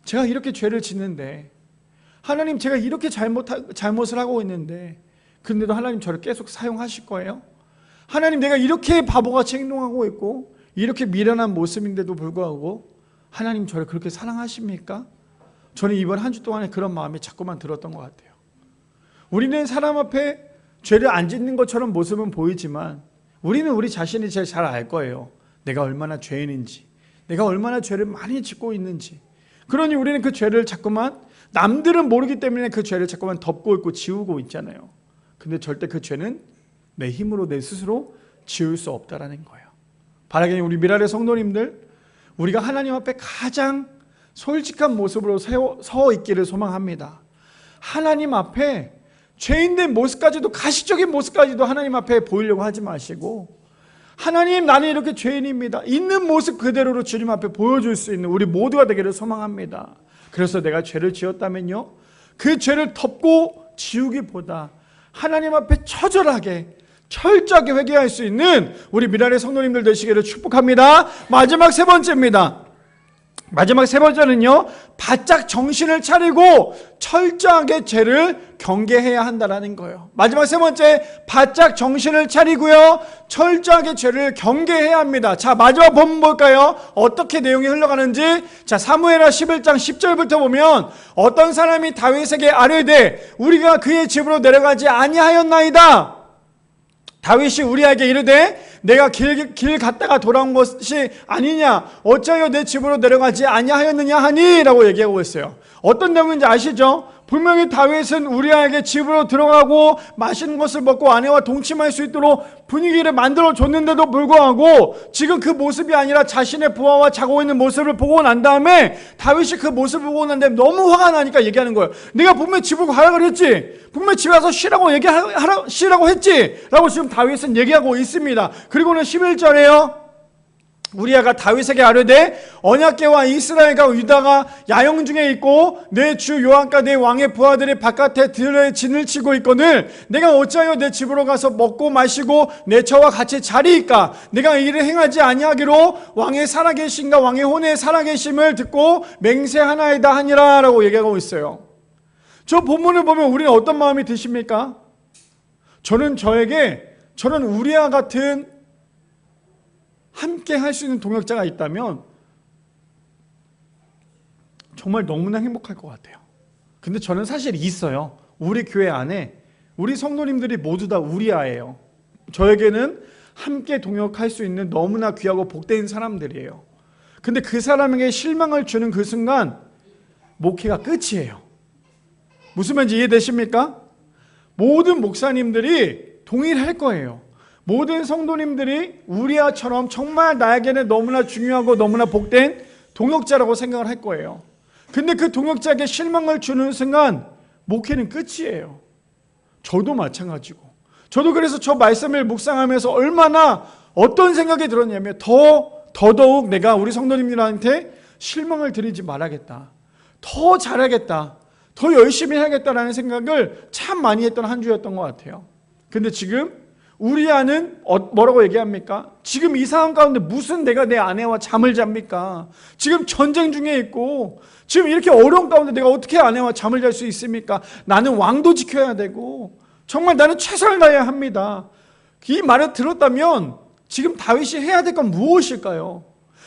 Speaker 1: 제가 이렇게 죄를 짓는데, 하나님 제가 이렇게 잘못을 하고 있는데, 근데도 하나님 저를 계속 사용하실 거예요? 하나님, 내가 이렇게 바보같이 행동하고 있고 이렇게 미련한 모습인데도 불구하고 하나님 저를 그렇게 사랑하십니까? 저는 이번 한 주 동안에 그런 마음이 자꾸만 들었던 것 같아요. 우리는 사람 앞에 죄를 안 짓는 것처럼 모습은 보이지만 우리는 우리 자신이 제일 잘 알 거예요. 내가 얼마나 죄인인지, 내가 얼마나 죄를 많이 짓고 있는지. 그러니 우리는 그 죄를 자꾸만, 남들은 모르기 때문에 그 죄를 자꾸만 덮고 있고 지우고 있잖아요. 근데 절대 그 죄는 내 힘으로 내 스스로 지울 수 없다라는 거예요. 바라기는 우리 미랄의 성도님들, 우리가 하나님 앞에 가장 솔직한 모습으로 서 있기를 소망합니다. 하나님 앞에 죄인된 모습까지도, 가시적인 모습까지도 하나님 앞에 보이려고 하지 마시고, 하나님, 나는 이렇게 죄인입니다, 있는 모습 그대로로 주님 앞에 보여줄 수 있는 우리 모두가 되기를 소망합니다. 그래서 내가 죄를 지었다면요, 그 죄를 덮고 지우기보다 하나님 앞에 처절하게 철저하게 회개할 수 있는 우리 미랄의 성도님들 되시기를 축복합니다. 마지막 세 번째입니다. 마지막 세 번째는요, 바짝 정신을 차리고 철저하게 죄를 경계해야 한다는 거예요. 마지막 세 번째, 바짝 정신을 차리고요, 철저하게 죄를 경계해야 합니다. 자, 마지막 본문 볼까요? 어떻게 내용이 흘러가는지. 자, 사무엘하 11장 10절부터 보면 어떤 사람이 다윗에게 아뢰되 우리가 그의 집으로 내려가지 아니하였나이다. 다윗이 우리에게 이르되 내가 길 갔다가 돌아온 것이 아니냐, 어찌하여 내 집으로 내려가지 아니하였느냐 하니? 라고 얘기하고 있어요. 어떤 내용인지 아시죠? 분명히 다윗은 우리아에게 집으로 들어가고 맛있는 것을 먹고 아내와 동침할 수 있도록 분위기를 만들어줬는데도 불구하고 지금 그 모습이 아니라 자신의 부하와 자고 있는 모습을 보고 난 다음에 다윗이 그 모습을 보고 난 다음에 너무 화가 나니까 얘기하는 거예요. 내가 분명히 집으로 가라 그랬지, 분명히 집에 와서 쉬라고 했지 라고 지금 다윗은 얘기하고 있습니다. 그리고는 11절에요, 우리아가 다윗에게 아뢰되 언약궤와 이스라엘과 유다가 야영 중에 있고 내 주 요압과 내 왕의 부하들이 바깥에 들에 진을 치고 있거늘 내가 어찌하여 내 집으로 가서 먹고 마시고 내 처와 같이 자리이까? 내가 이를 행하지 아니하기로 왕의 살아계심과 왕의 혼의 살아계심을 듣고 맹세하나이다 하니라 라고 얘기하고 있어요. 저 본문을 보면 우리는 어떤 마음이 드십니까? 저는 우리아 같은 함께 할 수 있는 동역자가 있다면 정말 너무나 행복할 것 같아요. 근데 저는 사실 있어요. 우리 교회 안에 우리 성도님들이 모두 다 우리아예요. 저에게는 함께 동역할 수 있는 너무나 귀하고 복된 사람들이에요. 근데 그 사람에게 실망을 주는 그 순간 목회가 끝이에요. 무슨 말인지 이해되십니까? 모든 목사님들이 동일할 거예요. 모든 성도님들이 우리아처럼 정말 나에게는 너무나 중요하고 너무나 복된 동역자라고 생각을 할 거예요. 근데 그 동역자에게 실망을 주는 순간 목회는 끝이에요. 저도 마찬가지고. 저도 그래서 저 말씀을 묵상하면서 얼마나 어떤 생각이 들었냐면 더더욱 내가 우리 성도님들한테 실망을 드리지 말아야겠다, 더 잘하겠다, 더 열심히 해야겠다라는 생각을 참 많이 했던 한 주였던 것 같아요. 근데 지금 우리아는 뭐라고 얘기합니까? 지금 이 상황 가운데 무슨 내가 내 아내와 잠을 잡니까? 지금 전쟁 중에 있고 지금 이렇게 어려운 가운데 내가 어떻게 아내와 잠을 잘 수 있습니까? 나는 왕도 지켜야 되고 정말 나는 최선을 다해야 합니다. 이 말을 들었다면 지금 다윗이 해야 될 건 무엇일까요?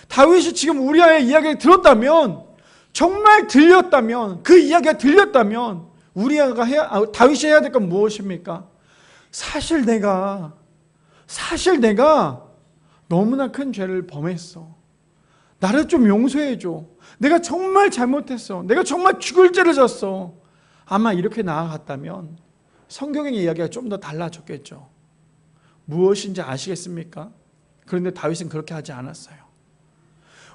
Speaker 1: 다윗이 지금 우리아의 이야기를 들었다면, 정말 들렸다면, 그 이야기가 들렸다면 다윗이 해야 될 건 무엇입니까? 사실 내가 너무나 큰 죄를 범했어. 나를 좀 용서해줘. 내가 정말 잘못했어. 내가 정말 죽을 죄를 졌어. 아마 이렇게 나아갔다면 성경의 이야기가 좀 더 달라졌겠죠. 무엇인지 아시겠습니까? 그런데 다윗은 그렇게 하지 않았어요.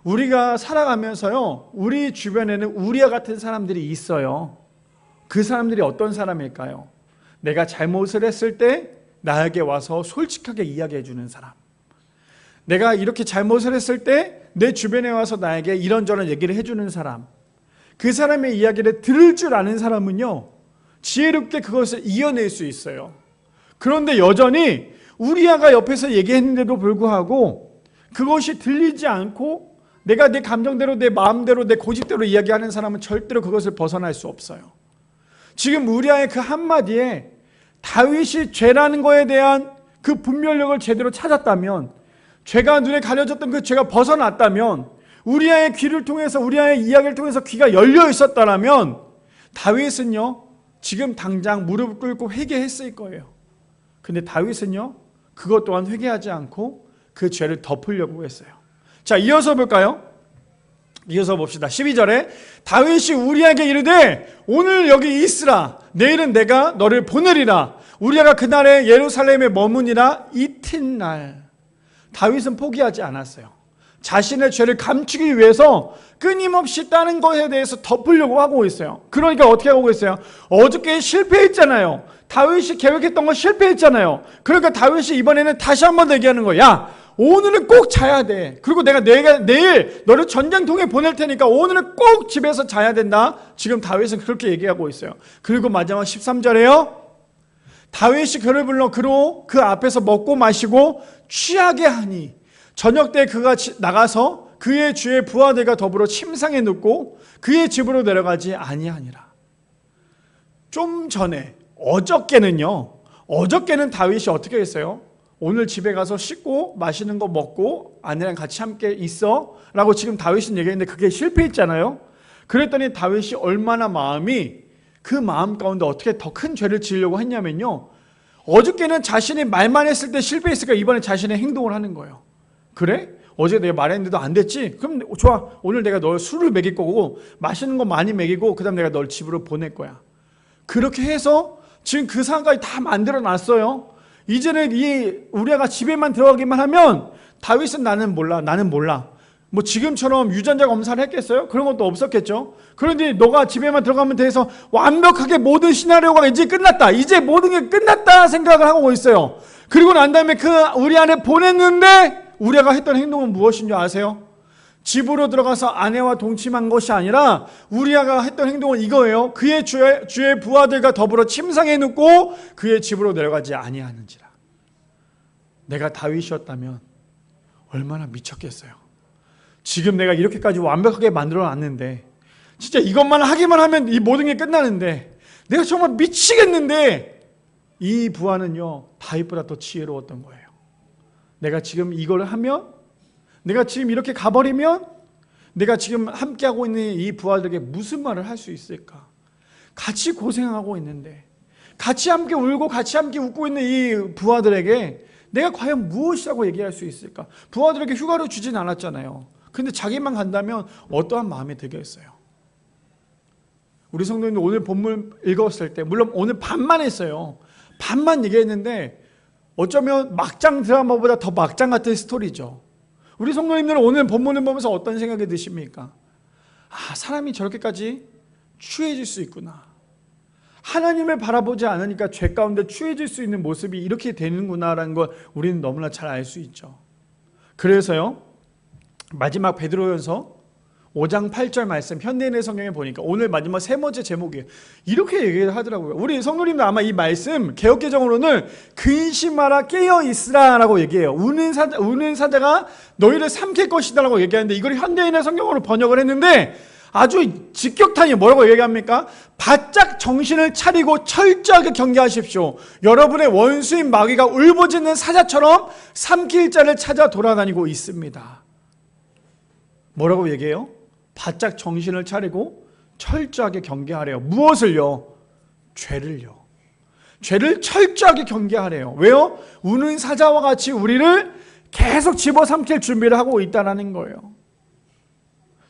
Speaker 1: 우리가 살아가면서요, 우리 주변에는 우리와 같은 사람들이 있어요. 그 사람들이 어떤 사람일까요? 내가 잘못을 했을 때 나에게 와서 솔직하게 이야기해 주는 사람, 내가 이렇게 잘못을 했을 때 내 주변에 와서 나에게 이런저런 얘기를 해주는 사람, 그 사람의 이야기를 들을 줄 아는 사람은요 지혜롭게 그것을 이어낼 수 있어요. 그런데 여전히 우리아가 옆에서 얘기했는데도 불구하고 그것이 들리지 않고 내가 내 감정대로, 내 마음대로, 내 고집대로 이야기하는 사람은 절대로 그것을 벗어날 수 없어요. 지금 우리아의 그 한마디에 다윗이 죄라는 거에 대한 그 분별력을 제대로 찾았다면, 죄가 눈에 가려졌던 그 죄가 벗어났다면, 우리아의 귀를 통해서, 우리아의 이야기를 통해서 귀가 열려 있었다면 다윗은요 지금 당장 무릎 꿇고 회개했을 거예요. 근데 다윗은요 그것 또한 회개하지 않고 그 죄를 덮으려고 했어요. 자, 이어서 볼까요? 이어서 봅시다. 12절에 다윗이 우리에게 이르되 오늘 여기 있으라, 내일은 내가 너를 보내리라. 우리아가 그날에 예루살렘에 머무니라. 이튿날. 다윗은 포기하지 않았어요. 자신의 죄를 감추기 위해서 끊임없이 다른 것에 대해서 덮으려고 하고 있어요. 그러니까 어떻게 하고 있어요? 어저께 실패했잖아요. 다윗이 계획했던 거 실패했잖아요. 그러니까 다윗이 이번에는 다시 한번 얘기하는 거야. 야, 오늘은 꼭 자야 돼. 그리고 내가 내일 너를 전쟁통에 보낼 테니까 오늘은 꼭 집에서 자야 된다. 지금 다윗은 그렇게 얘기하고 있어요. 그리고 마지막 13절에요. 다윗이 그를 불러 그로 그 앞에서 먹고 마시고 취하게 하니 저녁 때 그가 나가서 그의 주의 부하들과 더불어 침상에 눕고 그의 집으로 내려가지 아니하니라. 좀 전에 어저께는 다윗이 어떻게 했어요? 오늘 집에 가서 씻고 맛있는 거 먹고 아내랑 같이 함께 있어 라고 지금 다윗은 얘기했는데 그게 실패했잖아요. 그랬더니 다윗이 얼마나 그 마음 가운데 어떻게 더 큰 죄를 지으려고 했냐면요, 어저께는 자신이 말만 했을 때 실패했으니까 이번에 자신의 행동을 하는 거예요. 그래? 어제 내가 말했는데도 안 됐지? 그럼 좋아, 오늘 내가 널 술을 먹일 거고 맛있는 거 많이 먹이고 그 다음 내가 널 집으로 보낼 거야. 그렇게 해서 지금 그 상황까지 다 만들어 놨어요. 이제는 이 우리아가 집에만 들어가기만 하면 다윗은 나는 몰라. 뭐 지금처럼 유전자 검사를 했겠어요? 그런 것도 없었겠죠. 그런데 너가 집에만 들어가면 돼서 완벽하게 모든 시나리오가 이제 끝났다. 이제 모든 게 끝났다 생각을 하고 있어요. 그리고 난 다음에 그 우리아를 보냈는데 우리아가 했던 행동은 무엇인 줄 아세요? 집으로 들어가서 아내와 동침한 것이 아니라 우리아가 했던 행동은 이거예요. 그의 주의 부하들과 더불어 침상에 눕고 그의 집으로 내려가지 아니하는지라. 내가 다윗이었다면 얼마나 미쳤겠어요. 지금 내가 이렇게까지 완벽하게 만들어 놨는데 진짜 이것만 하기만 하면 이 모든 게 끝나는데 내가 정말 미치겠는데 이 부하는요 다윗보다 더 지혜로웠던 거예요. 내가 지금 이걸 하면, 내가 지금 이렇게 가버리면 내가 지금 함께하고 있는 이 부하들에게 무슨 말을 할 수 있을까? 같이 고생하고 있는데, 같이 함께 울고 같이 함께 웃고 있는 이 부하들에게 내가 과연 무엇이라고 얘기할 수 있을까? 부하들에게 휴가를 주진 않았잖아요. 근데 자기만 간다면 어떠한 마음이 들겠어요? 우리 성도님들 오늘 본문 읽었을 때, 물론 오늘 반만 했어요. 반만 얘기했는데 어쩌면 막장 드라마보다 더 막장 같은 스토리죠. 우리 성도님들은 오늘 본문을 보면서 어떤 생각이 드십니까? 아, 사람이 저렇게까지 추해질 수 있구나. 하나님을 바라보지 않으니까 죄 가운데 추해질 수 있는 모습이 이렇게 되는구나라는 걸 우리는 너무나 잘 알 수 있죠. 그래서요, 마지막 베드로전서 5장 8절 말씀 현대인의 성경에 보니까 오늘 마지막 세 번째 제목이에요. 이렇게 얘기를 하더라고요. 우리 성도님들 아마 이 말씀 개역개정으로는 근심하라 깨어있으라 라고 얘기해요. 우는 사자가 너희를 삼킬 것이다 라고 얘기하는데 이걸 현대인의 성경으로 번역을 했는데 아주 직격탄이 뭐라고 얘기합니까? 바짝 정신을 차리고 철저하게 경계하십시오. 여러분의 원수인 마귀가 울부짖는 사자처럼 삼킬 자를 찾아 돌아다니고 있습니다. 뭐라고 얘기해요? 바짝 정신을 차리고 철저하게 경계하래요. 무엇을요? 죄를요. 죄를 철저하게 경계하래요. 왜요? 우는 사자와 같이 우리를 계속 집어삼킬 준비를 하고 있다는 거예요.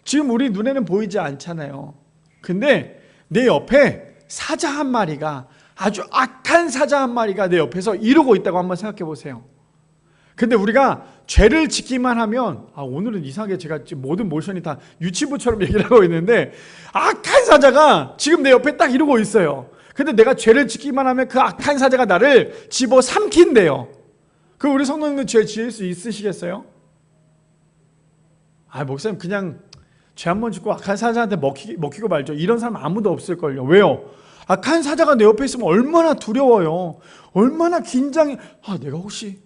Speaker 1: 지금 우리 눈에는 보이지 않잖아요. 근데 내 옆에 사자 한 마리가, 아주 악한 사자 한 마리가 내 옆에서 이러고 있다고 한번 생각해 보세요. 근데 우리가 죄를 짓기만 하면, 오늘은 이상하게 제가 지금 모든 모션이 다 유치부처럼 얘기를 하고 있는데 악한 사자가 지금 내 옆에 딱 이러고 있어요. 근데 내가 죄를 짓기만 하면 그 악한 사자가 나를 집어 삼킨대요. 그 우리 성도님들 죄 지을 수 있으시겠어요? 목사님 그냥 죄 한 번 짓고 악한 사자한테 먹히고 말죠. 이런 사람 아무도 없을걸요. 왜요? 악한 사자가 내 옆에 있으면 얼마나 두려워요. 얼마나 긴장해. 내가 혹시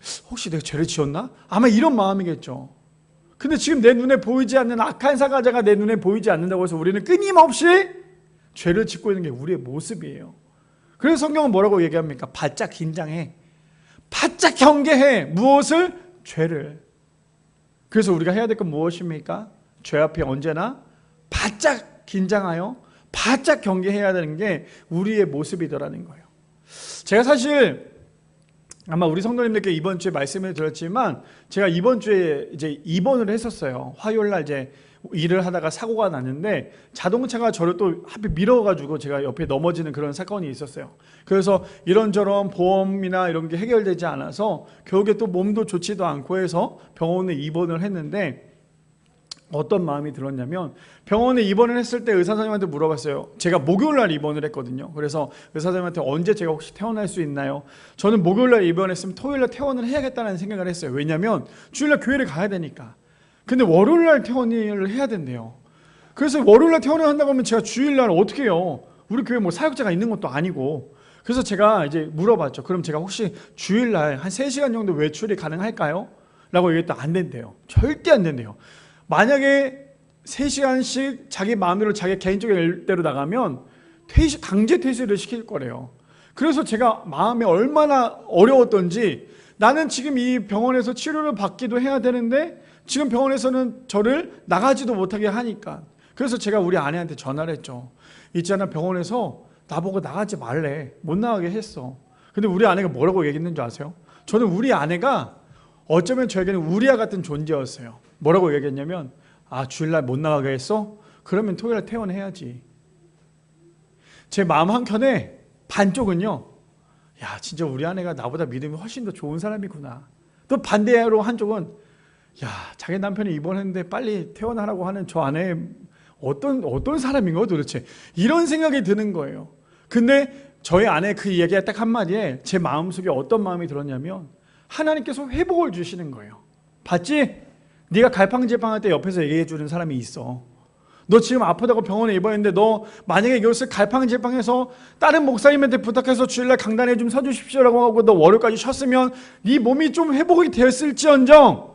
Speaker 1: 내가 죄를 지었나? 아마 이런 마음이겠죠. 근데 지금 내 눈에 보이지 않는 악한 사자가 내 눈에 보이지 않는다고 해서 우리는 끊임없이 죄를 짓고 있는 게 우리의 모습이에요. 그래서 성경은 뭐라고 얘기합니까? 바짝 긴장해. 바짝 경계해. 무엇을? 죄를. 그래서 우리가 해야 될 건 무엇입니까? 죄 앞에 언제나 바짝 긴장하여 바짝 경계해야 되는 게 우리의 모습이더라는 거예요. 제가 사실 아마 우리 성도님들께 이번 주에 말씀을 드렸지만 제가 이번 주에 이제 입원을 했었어요. 화요일 날 이제 일을 하다가 사고가 났는데 자동차가 저를 또 하필 밀어가지고 제가 옆에 넘어지는 그런 사건이 있었어요. 그래서 이런저런 보험이나 이런 게 해결되지 않아서 결국에 또 몸도 좋지도 않고 해서 병원에 입원을 했는데 어떤 마음이 들었냐면 병원에 입원을 했을 때 의사 선생님한테 물어봤어요. 제가 목요일 날 입원을 했거든요. 그래서 의사 선생님한테 언제 제가 혹시 퇴원할 수 있나요? 저는 목요일 날 입원했으면 토요일 날 퇴원을 해야겠다는 생각을 했어요. 왜냐면 주일 날 교회를 가야 되니까. 근데 월요일 날 퇴원을 해야 된대요. 그래서 월요일 날 퇴원을 한다고 하면 제가 주일 날 어떻게 해요? 우리 교회 뭐 사역자가 있는 것도 아니고. 그래서 제가 이제 물어봤죠. 그럼 제가 혹시 주일 날 한 3시간 정도 외출이 가능할까요? 라고 얘기했더니 안 된대요. 절대 안 된대요. 만약에 3시간씩 자기 마음대로 자기 개인적인 일대로 나가면 강제 퇴실을 시킬 거래요. 그래서 제가 마음이 얼마나 어려웠던지 나는 지금 이 병원에서 치료를 받기도 해야 되는데 지금 병원에서는 저를 나가지도 못하게 하니까. 그래서 제가 우리 아내한테 전화를 했죠. 있잖아, 병원에서 나보고 나가지 말래. 못 나가게 했어. 근데 우리 아내가 뭐라고 얘기했는지 아세요? 저는 우리 아내가 어쩌면 저에게는 우리와 같은 존재였어요. 뭐라고 얘기했냐면 주일날 못 나가게 했어? 그러면 토요일에 퇴원해야지. 제 마음 한켠에 반쪽은요, 야 진짜 우리 아내가 나보다 믿음이 훨씬 더 좋은 사람이구나. 또 반대로 한쪽은 야 자기 남편이 입원했는데 빨리 퇴원하라고 하는 저 아내 어떤 사람인 거야 도대체, 이런 생각이 드는 거예요. 근데 저희 아내 그 이야기가 딱 한마디에 제 마음속에 어떤 마음이 들었냐면, 하나님께서 회복을 주시는 거예요. 봤지? 네가 갈팡질팡할 때 옆에서 얘기해 주는 사람이 있어. 너 지금 아프다고 병원에 입원했는데 너 만약에 이것을 갈팡질팡해서 다른 목사님한테 부탁해서 주일날 강단에 좀 서주십시오라고 하고 너 월요까지 쉬었으면 네 몸이 좀 회복이 됐을지언정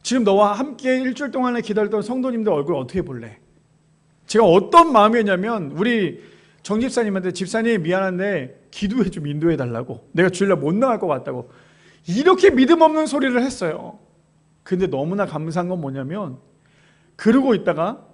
Speaker 1: 지금 너와 함께 일주일 동안에 기다렸던 성도님들 얼굴 어떻게 볼래? 제가 어떤 마음이었냐면, 우리 정 집사님한테 집사님 미안한데 기도해 좀 인도해 달라고, 내가 주일날 못 나갈 것 같다고 이렇게 믿음 없는 소리를 했어요. 근데 너무나 감사한 건 뭐냐면, 그러고 있다가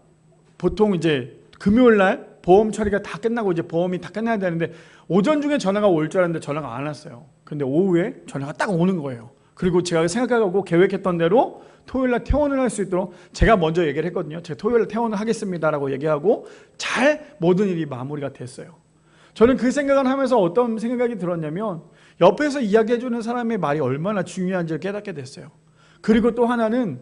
Speaker 1: 보통 이제 금요일날 보험 처리가 다 끝나고 이제 보험이 다 끝나야 되는데 오전 중에 전화가 올 줄 알았는데 전화가 안 왔어요. 근데 오후에 전화가 딱 오는 거예요. 그리고 제가 생각하고 계획했던 대로 토요일날 퇴원을 할 수 있도록 제가 먼저 얘기를 했거든요. 제가 토요일날 퇴원을 하겠습니다라고 얘기하고 잘 모든 일이 마무리가 됐어요. 저는 그 생각을 하면서 어떤 생각이 들었냐면, 옆에서 이야기해주는 사람의 말이 얼마나 중요한지를 깨닫게 됐어요. 그리고 또 하나는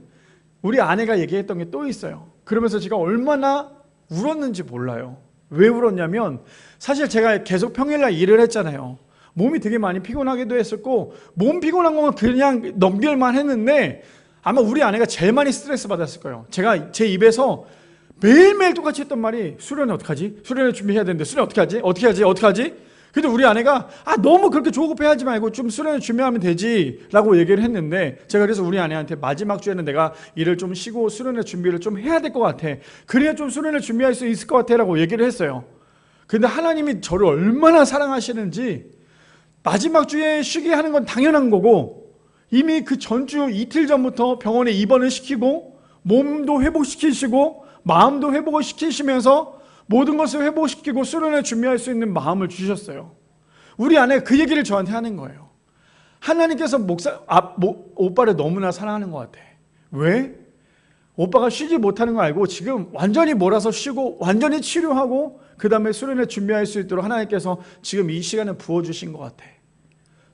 Speaker 1: 우리 아내가 얘기했던 게 또 있어요. 그러면서 제가 얼마나 울었는지 몰라요. 왜 울었냐면, 사실 제가 계속 평일날 일을 했잖아요. 몸이 되게 많이 피곤하기도 했었고, 몸 피곤한 거면 그냥 넘길만 했는데 아마 우리 아내가 제일 많이 스트레스 받았을 거예요. 제가 제 입에서 매일매일 똑같이 했던 말이, 수련회 어떡하지? 수련회 준비해야 되는데 수련회 어떡하지? 어떻게 하지? 근데 우리 아내가 너무 그렇게 조급해하지 말고 좀 수련회 준비하면 되지 라고 얘기를 했는데, 제가 그래서 우리 아내한테 마지막 주에는 내가 일을 좀 쉬고 수련회 준비를 좀 해야 될 것 같아, 그래야 좀 수련회 준비할 수 있을 것 같아 라고 얘기를 했어요. 근데 하나님이 저를 얼마나 사랑하시는지, 마지막 주에 쉬게 하는 건 당연한 거고 이미 그 전주 이틀 전부터 병원에 입원을 시키고 몸도 회복시키시고 마음도 회복을 시키시면서 모든 것을 회복시키고 수련회 준비할 수 있는 마음을 주셨어요. 우리 아내가 그 얘기를 저한테 하는 거예요. 하나님께서 오빠를 너무나 사랑하는 것 같아. 왜? 오빠가 쉬지 못하는 거 알고 지금 완전히 몰아서 쉬고 완전히 치료하고 그 다음에 수련회 준비할 수 있도록 하나님께서 지금 이 시간을 부어주신 것 같아.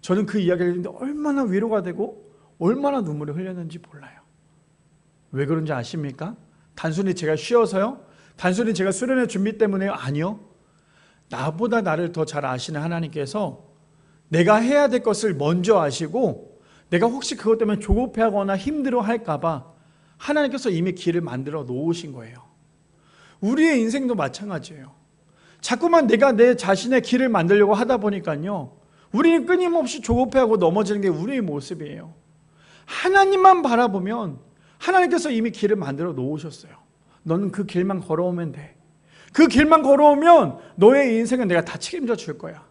Speaker 1: 저는 그 이야기를 했는데 얼마나 위로가 되고 얼마나 눈물이 흘렸는지 몰라요. 왜 그런지 아십니까? 단순히 제가 쉬어서요? 단순히 제가 수련회 준비 때문에요? 아니요. 나보다 나를 더 잘 아시는 하나님께서 내가 해야 될 것을 먼저 아시고 내가 혹시 그것 때문에 조급해하거나 힘들어 할까 봐 하나님께서 이미 길을 만들어 놓으신 거예요. 우리의 인생도 마찬가지예요. 자꾸만 내가 내 자신의 길을 만들려고 하다 보니까요, 우리는 끊임없이 조급해하고 넘어지는 게 우리의 모습이에요. 하나님만 바라보면 하나님께서 이미 길을 만들어 놓으셨어요. 너는 그 길만 걸어오면 돼. 그 길만 걸어오면 너의 인생은 내가 다 책임져 줄 거야.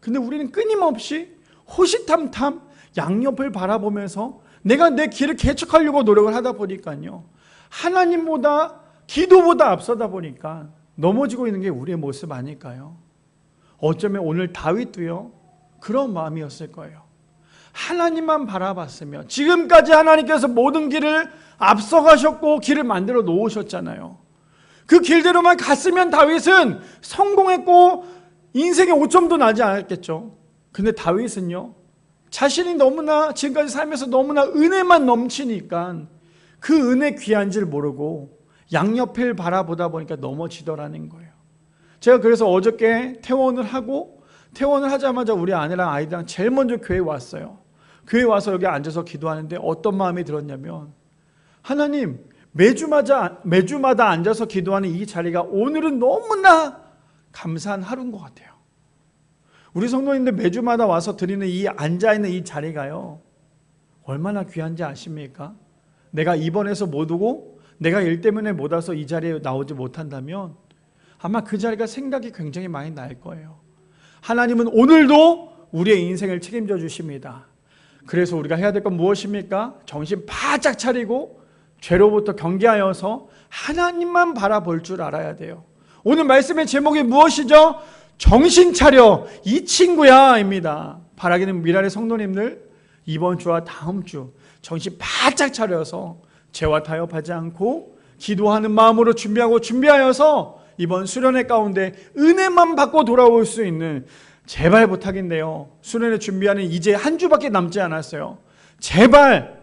Speaker 1: 근데 우리는 끊임없이 호시탐탐 양옆을 바라보면서 내가 내 길을 개척하려고 노력을 하다 보니까요, 하나님보다 기도보다 앞서다 보니까 넘어지고 있는 게 우리의 모습 아닐까요? 어쩌면 오늘 다윗도요 그런 마음이었을 거예요. 하나님만 바라봤으면, 지금까지 하나님께서 모든 길을 앞서가셨고 길을 만들어 놓으셨잖아요. 그 길대로만 갔으면 다윗은 성공했고 인생에 오점도 나지 않았겠죠. 근데 다윗은요, 자신이 너무나 지금까지 살면서 너무나 은혜만 넘치니까 그 은혜 귀한지를 모르고 양옆을 바라보다 보니까 넘어지더라는 거예요. 제가 그래서 어저께 퇴원을 하자마자 우리 아내랑 아이들랑 제일 먼저 교회에 왔어요. 교회에 와서 여기 앉아서 기도하는데 어떤 마음이 들었냐면, 하나님, 매주마다 앉아서 기도하는 이 자리가 오늘은 너무나 감사한 하루인 것 같아요. 우리 성도님들 매주마다 와서 드리는 이 앉아있는 이 자리가요 얼마나 귀한지 아십니까? 내가 입원해서 못 오고 내가 일 때문에 못 와서 이 자리에 나오지 못한다면 아마 그 자리가 생각이 굉장히 많이 날 거예요. 하나님은 오늘도 우리의 인생을 책임져 주십니다. 그래서 우리가 해야 될 건 무엇입니까? 정신 바짝 차리고 죄로부터 경계하여서 하나님만 바라볼 줄 알아야 돼요. 오늘 말씀의 제목이 무엇이죠? 정신 차려 이 친구야 입니다. 바라기는 미랄의 성도님들, 이번 주와 다음 주 정신 바짝 차려서 죄와 타협하지 않고 기도하는 마음으로 준비하여서 이번 수련회 가운데 은혜만 받고 돌아올 수 있는 제발 부탁인데요. 수련회 준비하는 이제 한 주밖에 남지 않았어요. 제발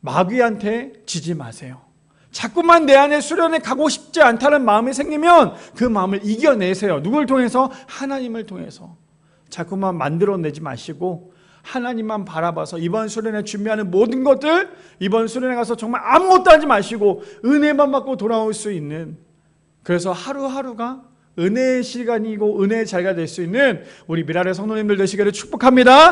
Speaker 1: 마귀한테 지지 마세요. 자꾸만 내 안에 수련회 가고 싶지 않다는 마음이 생기면 그 마음을 이겨내세요. 누굴 통해서? 하나님을 통해서. 자꾸만 만들어내지 마시고 하나님만 바라봐서 이번 수련회 준비하는 모든 것들, 이번 수련회 가서 정말 아무것도 하지 마시고 은혜만 받고 돌아올 수 있는, 그래서 하루하루가 은혜의 시간이고 은혜의 자리가 될 수 있는 우리 미라의 성도님들 되시기를 축복합니다.